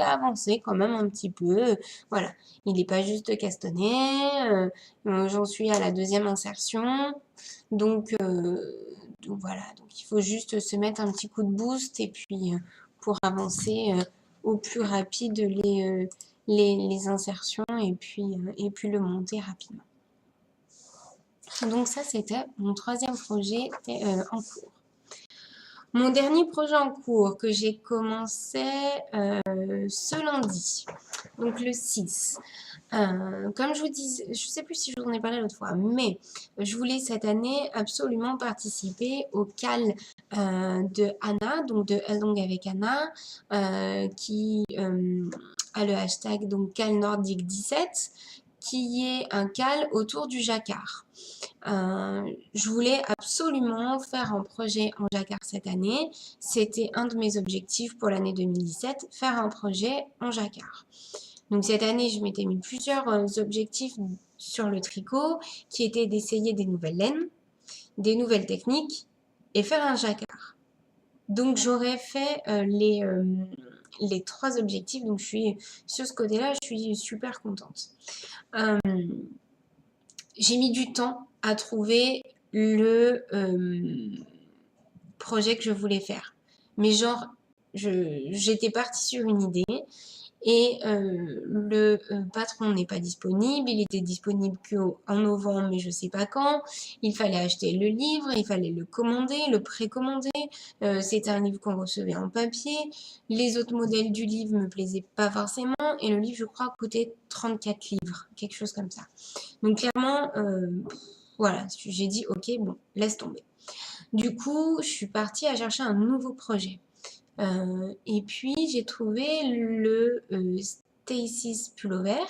[SPEAKER 1] avancé quand même un petit peu. Voilà, il n'est pas juste castonné. J'en suis à la 2e insertion. Donc voilà, donc il faut juste se mettre un petit coup de boost et puis pour avancer au plus rapide les insertions et puis le monter rapidement. Donc ça, c'était mon 3e projet en cours. Mon dernier projet en cours que j'ai commencé ce lundi, donc le 6. Comme je vous disais, je ne sais plus si je vous en ai parlé l'autre fois, mais je voulais cette année absolument participer au CAL de Anna, donc de Ellong avec Anna, qui a le hashtag donc CAL Nordique 17, qui est un CAL autour du jacquard. Je voulais absolument faire un projet en jacquard cette année. C'était un de mes objectifs pour l'année 2017, faire un projet en jacquard. Donc cette année, je m'étais mis plusieurs objectifs sur le tricot, qui était d'essayer des nouvelles laines, des nouvelles techniques et faire un jacquard. Donc j'aurais fait les 3 objectifs, donc je suis sur ce côté-là, je suis super contente. Euh, j'ai mis du temps à trouver le projet que je voulais faire. Mais genre, j'étais partie sur une idée et le patron n'est pas disponible. Il était disponible qu'en novembre, mais je sais pas quand. Il fallait acheter le livre, il fallait le commander, le précommander. C'était un livre qu'on recevait en papier. Les autres modèles du livre me plaisaient pas forcément. Et le livre, je crois, coûtait 34 livres, quelque chose comme ça. Donc clairement, voilà, j'ai dit, ok, bon, laisse tomber. Du coup, je suis partie à chercher un nouveau projet. Et puis, j'ai trouvé le Stacy's Pullover.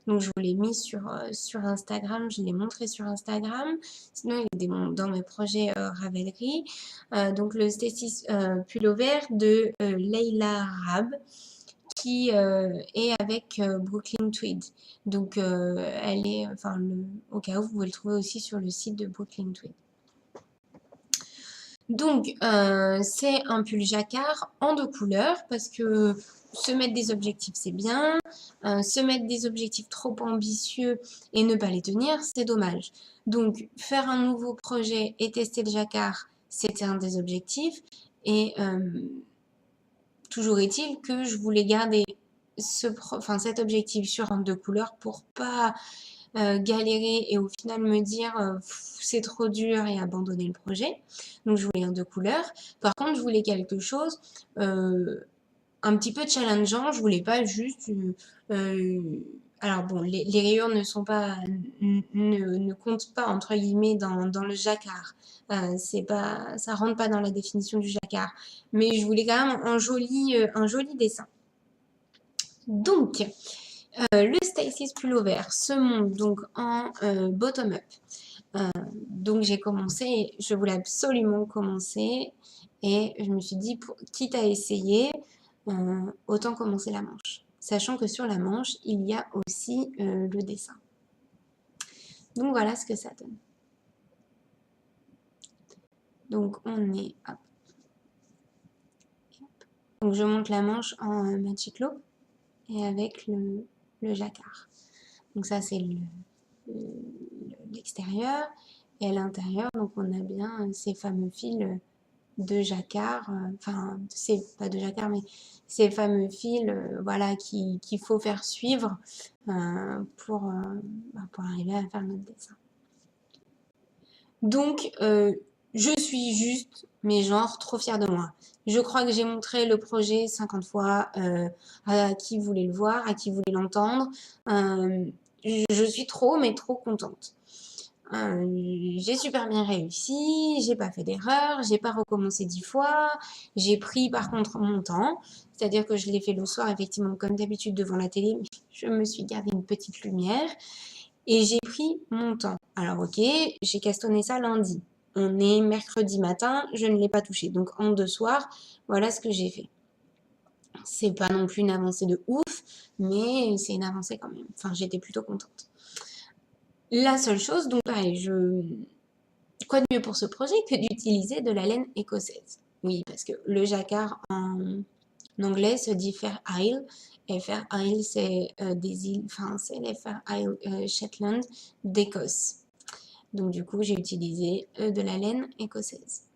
[SPEAKER 1] Donc, je vous l'ai mis sur Instagram. Je l'ai montré sur Instagram. Sinon, il est dans mes projets Ravelry. Donc, le Stacy's Pullover de Leila Rab qui est avec Brooklyn Tweed. Donc, elle est, enfin, au cas où, vous pouvez le trouver aussi sur le site de Brooklyn Tweed. Donc, c'est un pull jacquard en 2 couleurs parce que se mettre des objectifs, c'est bien. Se mettre des objectifs trop ambitieux et ne pas les tenir, c'est dommage. Donc, faire un nouveau projet et tester le jacquard, c'était un des objectifs. Et toujours est-il que je voulais garder cet objectif sur en 2 couleurs pour pas galérer et au final me dire c'est trop dur et abandonner le projet. Donc je voulais en 2 couleurs. Par contre, je voulais quelque chose un petit peu challengeant. Je voulais pas juste alors bon, les rayures ne sont pas ne comptent pas entre guillemets dans le jacquard. C'est pas, ça rentre pas dans la définition du jacquard. Mais je voulais quand même un joli dessin. Donc, le Stacy's Pullover se monte donc en bottom-up. Donc j'ai commencé, je voulais absolument commencer et je me suis dit, quitte à essayer, autant commencer la manche. Sachant que sur la manche, il y a aussi le dessin. Donc voilà ce que ça donne. Donc on est... Hop. Donc je monte la manche en Magic Loop et avec le jacquard. Donc ça c'est l'extérieur. Et à l'intérieur, donc on a bien ces fameux fils de jacquard, enfin, c'est pas de jacquard, mais ces fameux fils voilà, qu'il faut faire suivre pour arriver à faire notre dessin. Donc, je suis juste, mais genre, trop fière de moi. Je crois que j'ai montré le projet 50 fois à qui voulait le voir, à qui voulait l'entendre. Je suis trop, mais trop contente. J'ai super bien réussi, j'ai pas fait d'erreur, j'ai pas recommencé 10 fois, j'ai pris par contre mon temps, c'est-à-dire que je l'ai fait le soir effectivement comme d'habitude devant la télé, mais je me suis gardé une petite lumière et j'ai pris mon temps. Alors ok, j'ai castonné ça lundi, on est mercredi matin, je ne l'ai pas touché, donc en 2 soirs, voilà ce que j'ai fait. C'est pas non plus une avancée de ouf, mais c'est une avancée quand même, enfin j'étais plutôt contente. La seule chose, donc pareil, quoi de mieux pour ce projet que d'utiliser de la laine écossaise? Oui, parce que le jacquard en anglais se dit Fair Isle, et Fair Isle c'est des îles, enfin c'est les Fair Isle Shetland d'Écosse. Donc du coup j'ai utilisé de la laine écossaise.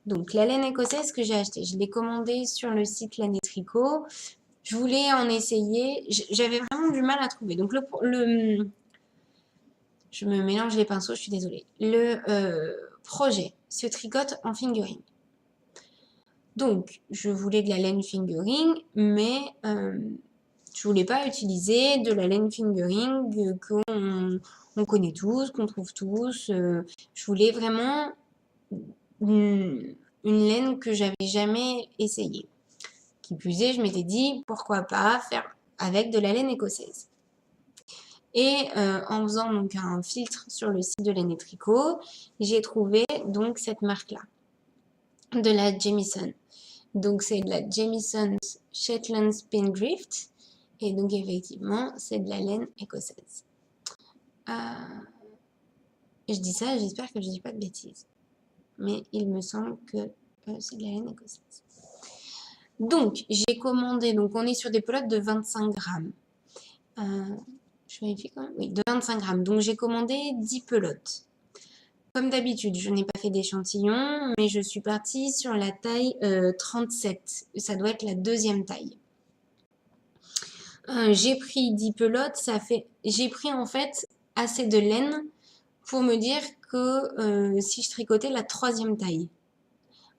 [SPEAKER 1] Donc la laine écossaise que j'ai achetée, je l'ai commandée sur le site Laine et Tricot. Je voulais en essayer, j'avais vraiment du mal à trouver. Donc je me mélange les pinceaux, je suis désolée. Le projet se tricote en fingering. Donc, je voulais de la laine fingering, mais je voulais pas utiliser de la laine fingering qu'on connaît tous, qu'on trouve tous. Je voulais vraiment une laine que j'avais jamais essayée. Qui plus est, je m'étais dit, pourquoi pas faire avec de la laine écossaise. Et en faisant donc un filtre sur le site de Laine et Tricot, j'ai trouvé donc cette marque-là, de la Jamieson. Donc c'est de la Jamieson Shetland Spindrift. Et donc effectivement, c'est de la laine écossaise. Je dis ça, j'espère que je dis pas de bêtises. Mais il me semble que c'est de la laine écossaise. Donc, j'ai commandé, donc on est sur des pelotes de 25 grammes. Je vérifie quand même. Oui, de 25 grammes. Donc, j'ai commandé 10 pelotes. Comme d'habitude, je n'ai pas fait d'échantillon, mais je suis partie sur la taille 37. Ça doit être la deuxième taille. J'ai pris 10 pelotes, j'ai pris en fait assez de laine pour me dire que si je tricotais la troisième taille.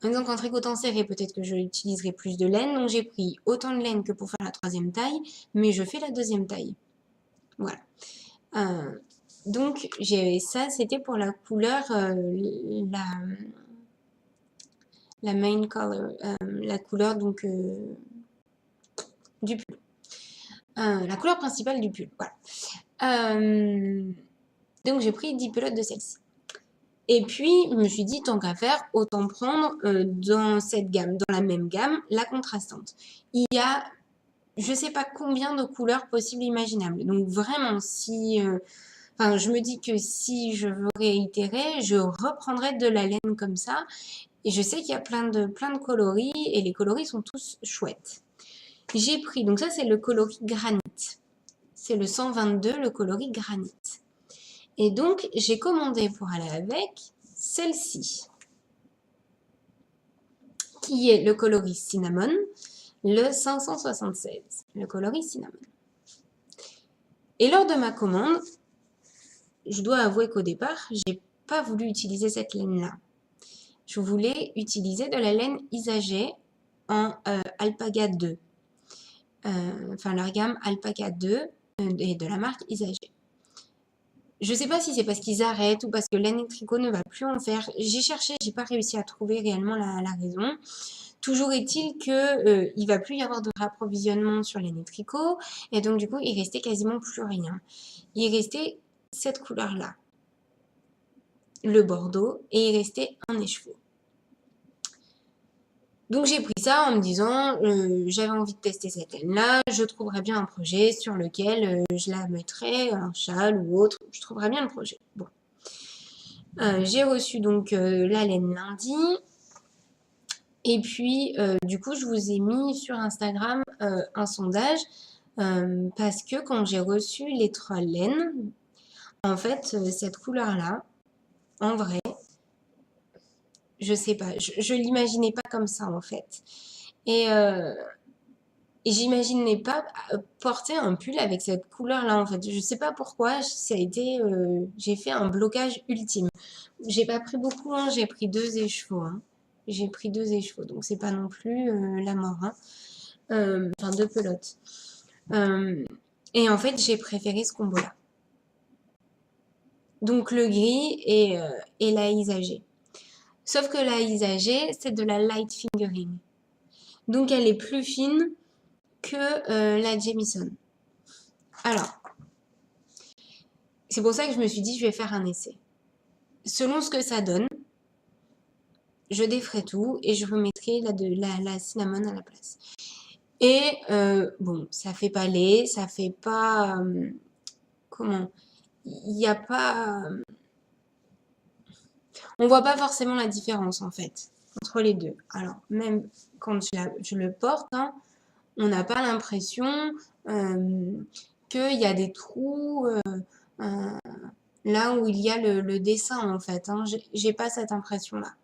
[SPEAKER 1] Donc en tricotant serré, peut-être que je utiliserai plus de laine. Donc j'ai pris autant de laine que pour faire la troisième taille, mais je fais la deuxième taille. Voilà. Donc ça, c'était pour la couleur, la main color, la couleur donc du pull. La couleur principale du pull, voilà. Donc j'ai pris 10 pelotes de celle-ci. Et puis, je me suis dit, tant qu'à faire, autant prendre dans cette gamme, dans la même gamme, la contrastante. Il y a, je sais pas combien de couleurs possibles imaginables. Donc vraiment, enfin, je me dis que si je veux réitérer, je reprendrai de la laine comme ça. Et je sais qu'il y a plein de coloris et les coloris sont tous chouettes. J'ai pris, donc ça c'est le coloris granit. C'est le 122, le coloris granit. Et donc, j'ai commandé pour aller avec celle-ci, qui est le coloris cinnamon, le 576, le coloris cinnamon. Et lors de ma commande, je dois avouer qu'au départ, j'ai pas voulu utiliser cette laine-là. Je voulais utiliser de la laine Isagé en Alpaga 2. Enfin, leur gamme Alpaga 2 et de la marque Isagé. Je sais pas si c'est parce qu'ils arrêtent ou parce que laine et tricot ne va plus en faire. J'ai cherché, j'ai pas réussi à trouver réellement la raison. Toujours est-il que il va plus y avoir de rapprovisionnement sur laine et tricot et donc du coup il restait quasiment plus rien. Il restait cette couleur-là, le bordeaux, et il restait un écheveau. Donc j'ai pris ça en me disant, j'avais envie de tester cette laine-là, je trouverais bien un projet sur lequel je la mettrais, un châle ou autre, je trouverais bien le projet. Bon. J'ai reçu donc la laine lundi. Et puis, du coup, je vous ai mis sur Instagram un sondage parce que quand j'ai reçu les 3 laines, en fait, cette couleur-là, en vrai, je sais pas, je l'imaginais pas comme ça en fait. Et j'imaginais pas porter un pull avec cette couleur-là en fait. Je sais pas pourquoi, ça a été, j'ai fait un blocage ultime. J'ai pas pris beaucoup, hein, j'ai pris 2 écheveaux. Hein. J'ai pris 2 écheveaux, donc c'est pas non plus la mort. Hein. Enfin 2 pelotes. Et en fait, j'ai préféré ce combo-là. Donc le gris et la Isagé. Sauf que la Isagé, c'est de la light fingering. Donc elle est plus fine que la Jamison. Alors, c'est pour ça que je me suis dit, je vais faire un essai. Selon ce que ça donne, je déferai tout et je remettrai la cinnamon à la place. Et bon, ça fait pas laid, ça fait pas... comment? Il n'y a pas... on voit pas forcément la différence en fait entre les deux. Alors même quand je le porte, hein, on n'a pas l'impression qu'il y a des trous là où il y a le dessin en fait. Hein. J'ai pas cette impression là.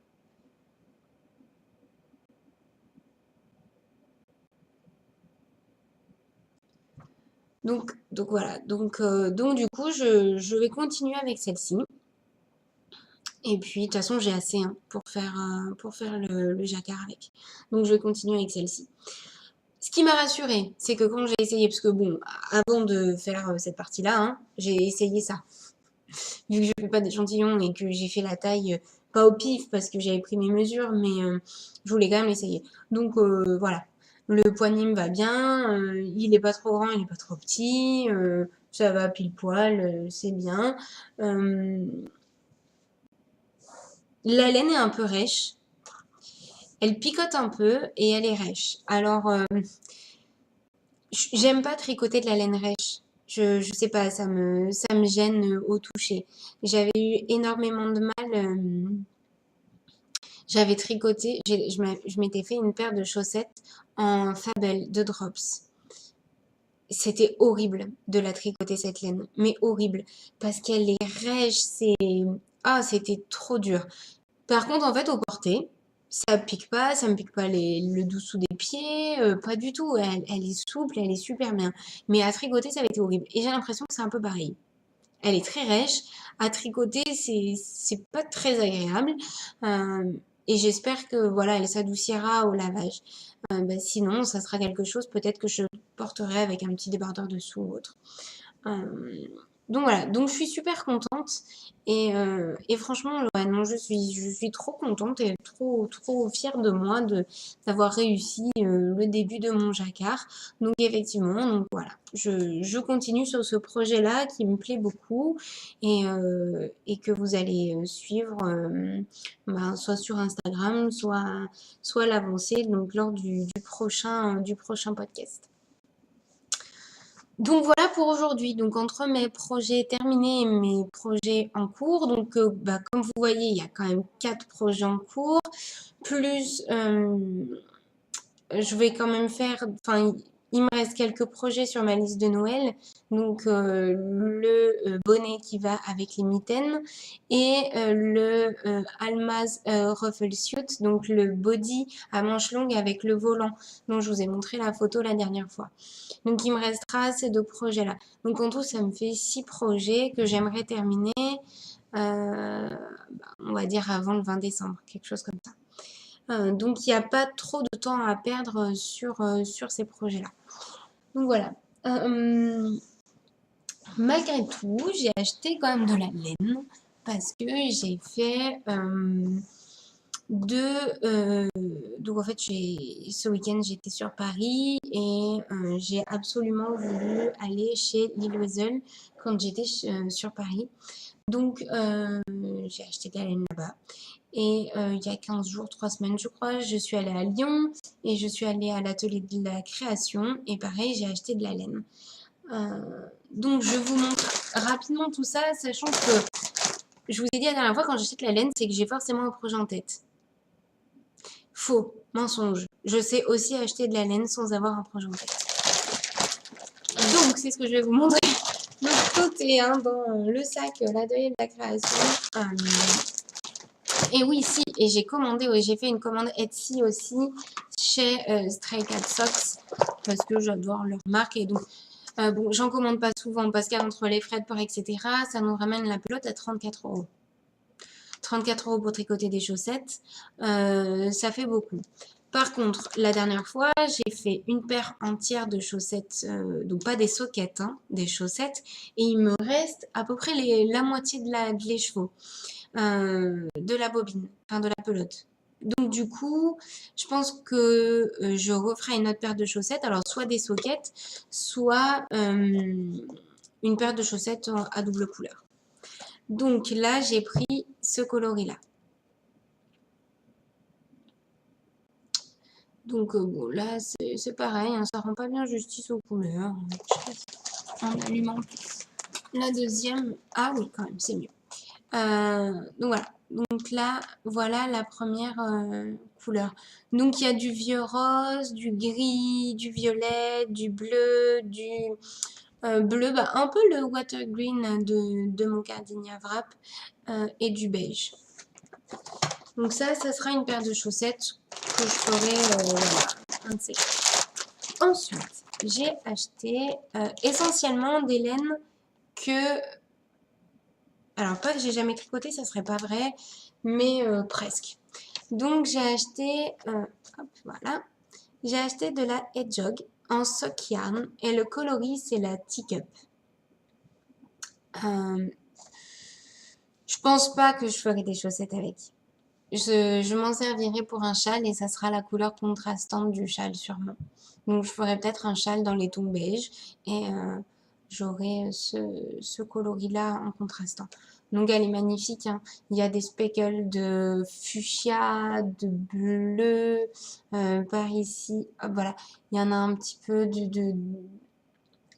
[SPEAKER 1] Donc voilà. Donc du coup, je vais continuer avec celle-ci. Et puis, de toute façon, j'ai assez hein, pour faire le jacquard avec. Donc, je vais continuer avec celle-ci. Ce qui m'a rassurée, c'est que quand j'ai essayé, parce que bon, avant de faire cette partie-là, hein, j'ai essayé ça. Vu que je ne fais pas d'échantillon et que j'ai fait la taille, pas au pif parce que j'avais pris mes mesures, mais je voulais quand même l'essayer. Donc voilà, le poignet me va bien, il n'est pas trop grand, il n'est pas trop petit, ça va pile poil, c'est bien. La laine est un peu rêche. Elle picote un peu et elle est rêche. Alors, j'aime pas tricoter de la laine rêche. Je sais pas, ça me gêne au toucher. J'avais eu énormément de mal. J'avais tricoté, je m'étais fait une paire de chaussettes en Fabel de Drops. C'était horrible de la tricoter cette laine, mais horrible, parce qu'elle est rêche, ah, c'était trop dur. Par contre, en fait, au porté, ça pique pas, ça me pique pas le dessous des pieds, pas du tout. Elle est souple, elle est super bien. Mais à tricoter, ça avait été horrible. Et j'ai l'impression que c'est un peu pareil. Elle est très rêche. À tricoter, c'est pas très agréable. Euh, et j'espère que voilà, elle s'adoucira au lavage. Bah, sinon, ça sera quelque chose peut-être que je porterai avec un petit débardeur dessous ou autre. Euh, donc voilà, donc je suis super contente et franchement, ouais, non, je suis trop contente et trop fière de moi d'avoir réussi le début de mon jacquard. Donc effectivement, donc voilà, je continue sur ce projet-là qui me plaît beaucoup et que vous allez suivre ben, soit sur Instagram, soit l'avancée donc lors du prochain podcast. Donc voilà pour aujourd'hui. Donc entre mes projets terminés et mes projets en cours, donc bah, comme vous voyez, il y a quand même 4 projets en cours, plus je vais quand même faire, enfin, il me reste quelques projets sur ma liste de Noël. Donc, le bonnet qui va avec les mitaines et le Almaz Ruffle Suit, donc le body à manches longues avec le volant dont je vous ai montré la photo la dernière fois. Donc, il me restera ces 2 projets-là. Donc, en tout, ça me fait 6 projets que j'aimerais terminer, on va dire avant le 20 décembre, quelque chose comme ça. Donc il n'y a pas trop de temps à perdre sur ces projets-là. Donc voilà. Malgré tout, j'ai acheté quand même de la laine parce que j'ai fait donc en fait, ce week-end j'étais sur Paris et j'ai absolument voulu aller chez Lil Weasel quand j'étais sur Paris. Donc j'ai acheté de la laine là-bas. Et il y a 15 jours, 3 semaines, je crois, je suis allée à Lyon et je suis allée à l'atelier de la création. Et pareil, j'ai acheté de la laine. Donc, je vous montre rapidement tout ça, sachant que je vous ai dit la dernière fois, quand j'achète la laine, c'est que j'ai forcément un projet en tête. Faux, mensonge. Je sais aussi acheter de la laine sans avoir un projet en tête. Donc, c'est ce que je vais vous montrer. Donc, tout est dans le sac, l'atelier de la création. Et oui, si, et j'ai commandé, oui, j'ai fait une commande Etsy aussi chez Stray Cat Socks parce que j'adore leur marque et donc bon, j'en commande pas souvent parce qu'entre les frais de port, etc., ça nous ramène la pelote à 34 euros. 34 euros pour tricoter des chaussettes, ça fait beaucoup. Par contre, la dernière fois, j'ai fait une paire entière de chaussettes, donc pas des soquettes, hein, des chaussettes, et il me reste à peu près la moitié de l'écheveau. De la bobine, enfin de la pelote. Donc du coup, je pense que je referai une autre paire de chaussettes, alors soit des soquettes, soit une paire de chaussettes à double couleur. Donc là, j'ai pris ce coloris-là. Donc bon, là, c'est pareil, hein, ça rend pas bien justice aux couleurs. En allumant la deuxième, ah oui, quand même, c'est mieux. Donc voilà. Donc là, voilà la première couleur. Donc il y a du vieux rose, du gris, du violet, du bleu, du bleu, bah, un peu le water green de mon Gardenia Wrap et du beige. Donc ça sera une paire de chaussettes que je ferai voilà, un de ces. Ensuite, j'ai acheté essentiellement des laines que alors, pas que j'ai jamais tricoté, ça serait pas vrai, mais presque. Donc, j'ai acheté, hop, voilà, j'ai acheté de la Hedgehog en sock yarn et le coloris, c'est la Teacup. Je pense pas que je ferai des chaussettes avec. Je m'en servirai pour un châle et ça sera la couleur contrastante du châle sûrement. Donc, je ferai peut-être un châle dans les tons beige et j'aurai ce coloris-là en contrastant. Donc elle est magnifique, hein. Il y a des speckles de fuchsia, de bleu, par ici, hop, voilà. Il y en a un petit peu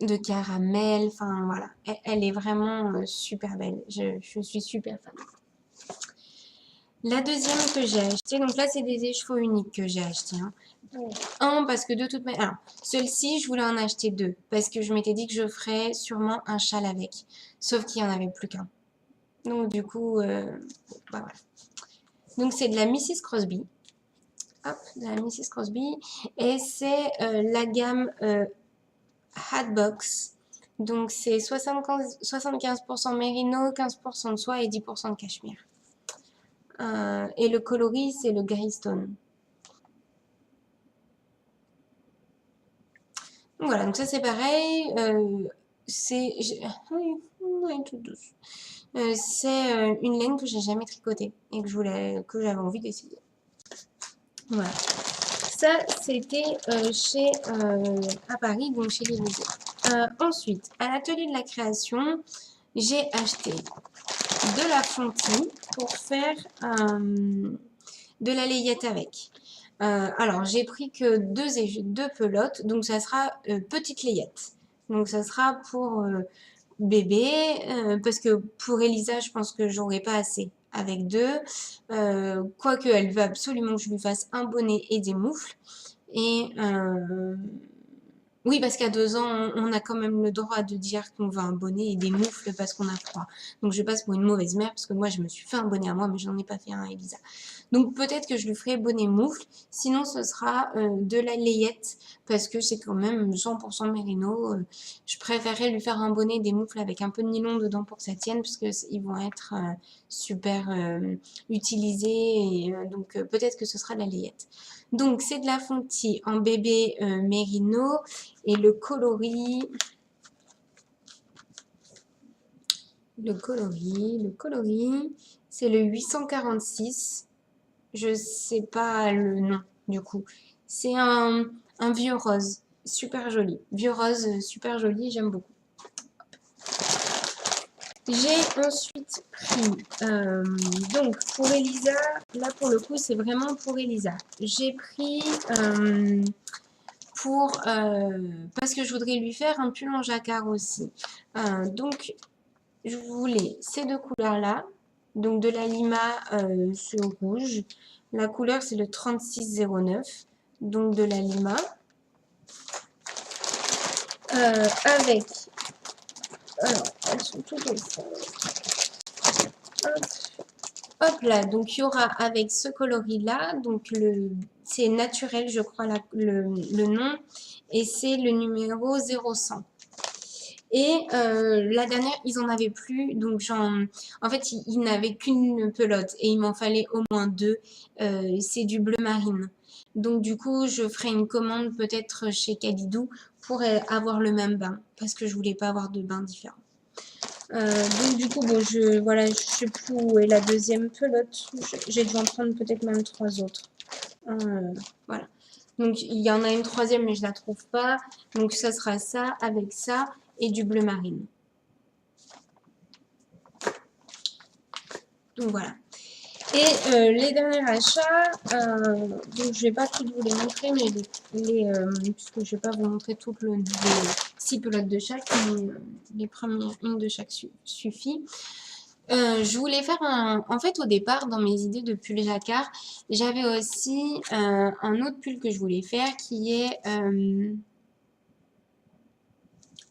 [SPEAKER 1] de caramel. Enfin, voilà. Elle est vraiment super belle. Je suis super fan. La deuxième que j'ai acheté, donc là, c'est des écheveaux uniques que j'ai acheté. Hein. Un, parce que de toute manière... Alors, celui-ci, je voulais en acheter deux. Parce que je m'étais dit que je ferais sûrement un châle avec. Sauf qu'il n'y en avait plus qu'un. Donc, du coup, bah voilà. Donc, c'est de la Mrs. Crosby. Hop, de la Mrs. Crosby. Et c'est la gamme Hatbox. Donc, c'est 75% mérino, 15% de soie et 10% de cachemire. Et le coloris, c'est le Greystone. Voilà, donc ça c'est pareil. C'est une laine que j'ai jamais tricotée et que j'avais envie d'essayer. Voilà. Ça c'était à Paris, donc chez les Louisiers. Ensuite, à l'atelier de la création, j'ai acheté de la fontie pour faire de la layette avec. Alors, j'ai pris que deux pelotes, donc ça sera petite layette. Donc, ça sera pour bébé, parce que pour Elisa, je pense que j'aurai pas assez avec deux. Quoique, elle veut absolument que je lui fasse un bonnet et des moufles. Et oui, parce qu'à 2 ans, on a quand même le droit de dire qu'on veut un bonnet et des moufles parce qu'on a froid. Donc je passe pour une mauvaise mère parce que moi je me suis fait un bonnet à moi, mais je n'en ai pas fait un à Elisa. Donc peut-être que je lui ferai bonnet moufle. Sinon ce sera de la layette parce que c'est quand même 100% mérino. Je préférerais lui faire un bonnet et des moufles avec un peu de nylon dedans pour que ça tienne parce qu'ils vont être super utilisés. Et, donc peut-être que ce sera de la layette. Donc c'est de la fontie en bébé mérino. Et le coloris, c'est le 846. Je sais pas le nom du coup. C'est un vieux rose, super joli. Vieux rose, super joli, j'aime beaucoup. J'ai ensuite pris, donc pour Elisa, là pour le coup c'est vraiment pour Elisa. J'ai pris parce que je voudrais lui faire un pull en jacquard aussi. Donc je voulais ces deux couleurs-là, donc de la lima sur rouge. La couleur, c'est le 3609, donc de la lima. Avec, alors, elles sont toutes au fond. Hop, hop là, donc il y aura avec ce coloris-là, donc c'est naturel, je crois, le nom, et c'est le numéro 0100. Et la dernière, ils en avaient plus, donc en fait, ils n'avaient qu'une pelote et il m'en fallait au moins deux. C'est du bleu marine. Donc du coup, je ferai une commande peut-être chez Kalidou pour avoir le même bain, parce que je voulais pas avoir de bains différents. Donc du coup, bon, voilà, je sais plus où est la deuxième pelote. J'ai dû en prendre peut-être même 3 autres. Voilà. Donc il y en a une troisième, mais je la trouve pas. Donc ça sera ça avec ça et du bleu marine. Donc voilà. Et les derniers achats, donc je vais pas toutes vous les montrer, mais puisque je vais pas vous montrer toutes les 6 pelotes de chaque, mais les premières, une de chaque suffit. Je voulais faire en fait au départ dans mes idées de pull jacquard, j'avais aussi un autre pull que je voulais faire qui est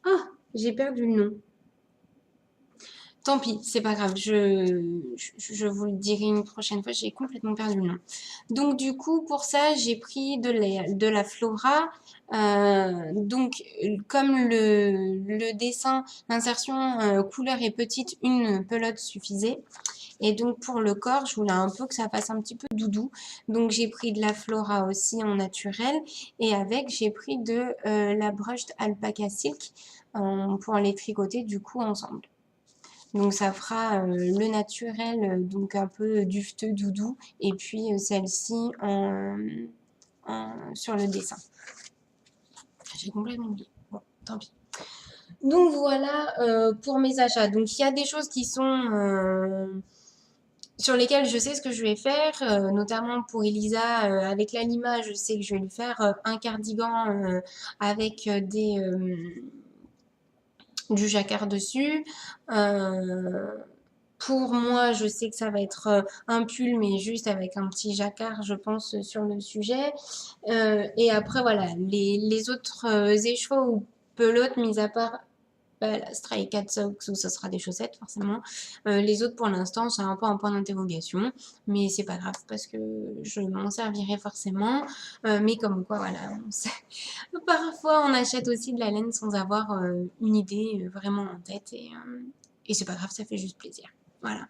[SPEAKER 1] ah, j'ai perdu le nom. Tant pis, c'est pas grave, je vous le dirai une prochaine fois, j'ai complètement perdu le nom. Donc du coup, pour ça, j'ai pris de la Flora. Donc, comme le dessin, l'insertion couleur est petite, une pelote suffisait. Et donc pour le corps, je voulais un peu que ça fasse un petit peu doudou. Donc j'ai pris de la Flora aussi en naturel. Et avec, j'ai pris de la brushed alpaca silk pour les tricoter du coup ensemble. Donc ça fera le naturel, donc un peu duveteux, doudou, et puis celle-ci sur le dessin. J'ai complètement oublié. Bon, tant pis. Donc voilà pour mes achats. Donc il y a des choses qui sont sur lesquelles je sais ce que je vais faire, notamment pour Elisa, avec l'anima, je sais que je vais lui faire un cardigan avec du jacquard dessus. Pour moi, je sais que ça va être un pull, mais juste avec un petit jacquard, je pense, sur le sujet. Et après, voilà, les autres écheveaux ou pelotes, mis à part la Stray Cat Socks, où ça sera des chaussettes, forcément. Les autres, pour l'instant, c'est un peu un point d'interrogation, mais c'est pas grave parce que je m'en servirai forcément. Mais comme quoi, voilà, parfois on achète aussi de la laine sans avoir une idée vraiment en tête et c'est pas grave, ça fait juste plaisir. Voilà.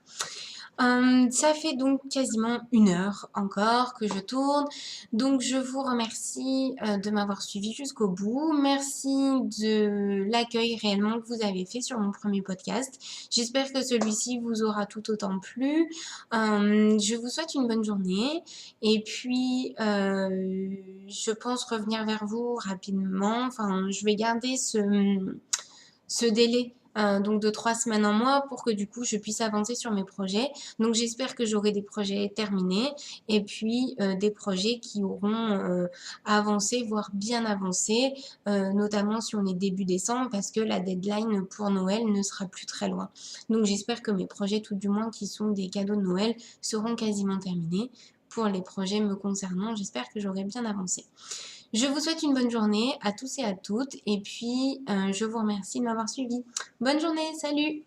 [SPEAKER 1] Ça fait donc quasiment 1 heure encore que je tourne. Donc je vous remercie de m'avoir suivi jusqu'au bout. Merci de l'accueil réellement que vous avez fait sur mon premier podcast. J'espère que celui-ci vous aura tout autant plu. Je vous souhaite une bonne journée et puis je pense revenir vers vous rapidement. Enfin, je vais garder ce délai donc de 3 semaines en mois pour que du coup je puisse avancer sur mes projets. Donc j'espère que j'aurai des projets terminés et puis des projets qui auront avancé, voire bien avancé, notamment si on est début décembre parce que la deadline pour Noël ne sera plus très loin. Donc j'espère que mes projets, tout du moins qui sont des cadeaux de Noël, seront quasiment terminés. Pour les projets me concernant, j'espère que j'aurai bien avancé. Je vous souhaite une bonne journée à tous et à toutes et puis je vous remercie de m'avoir suivi. Bonne journée, salut!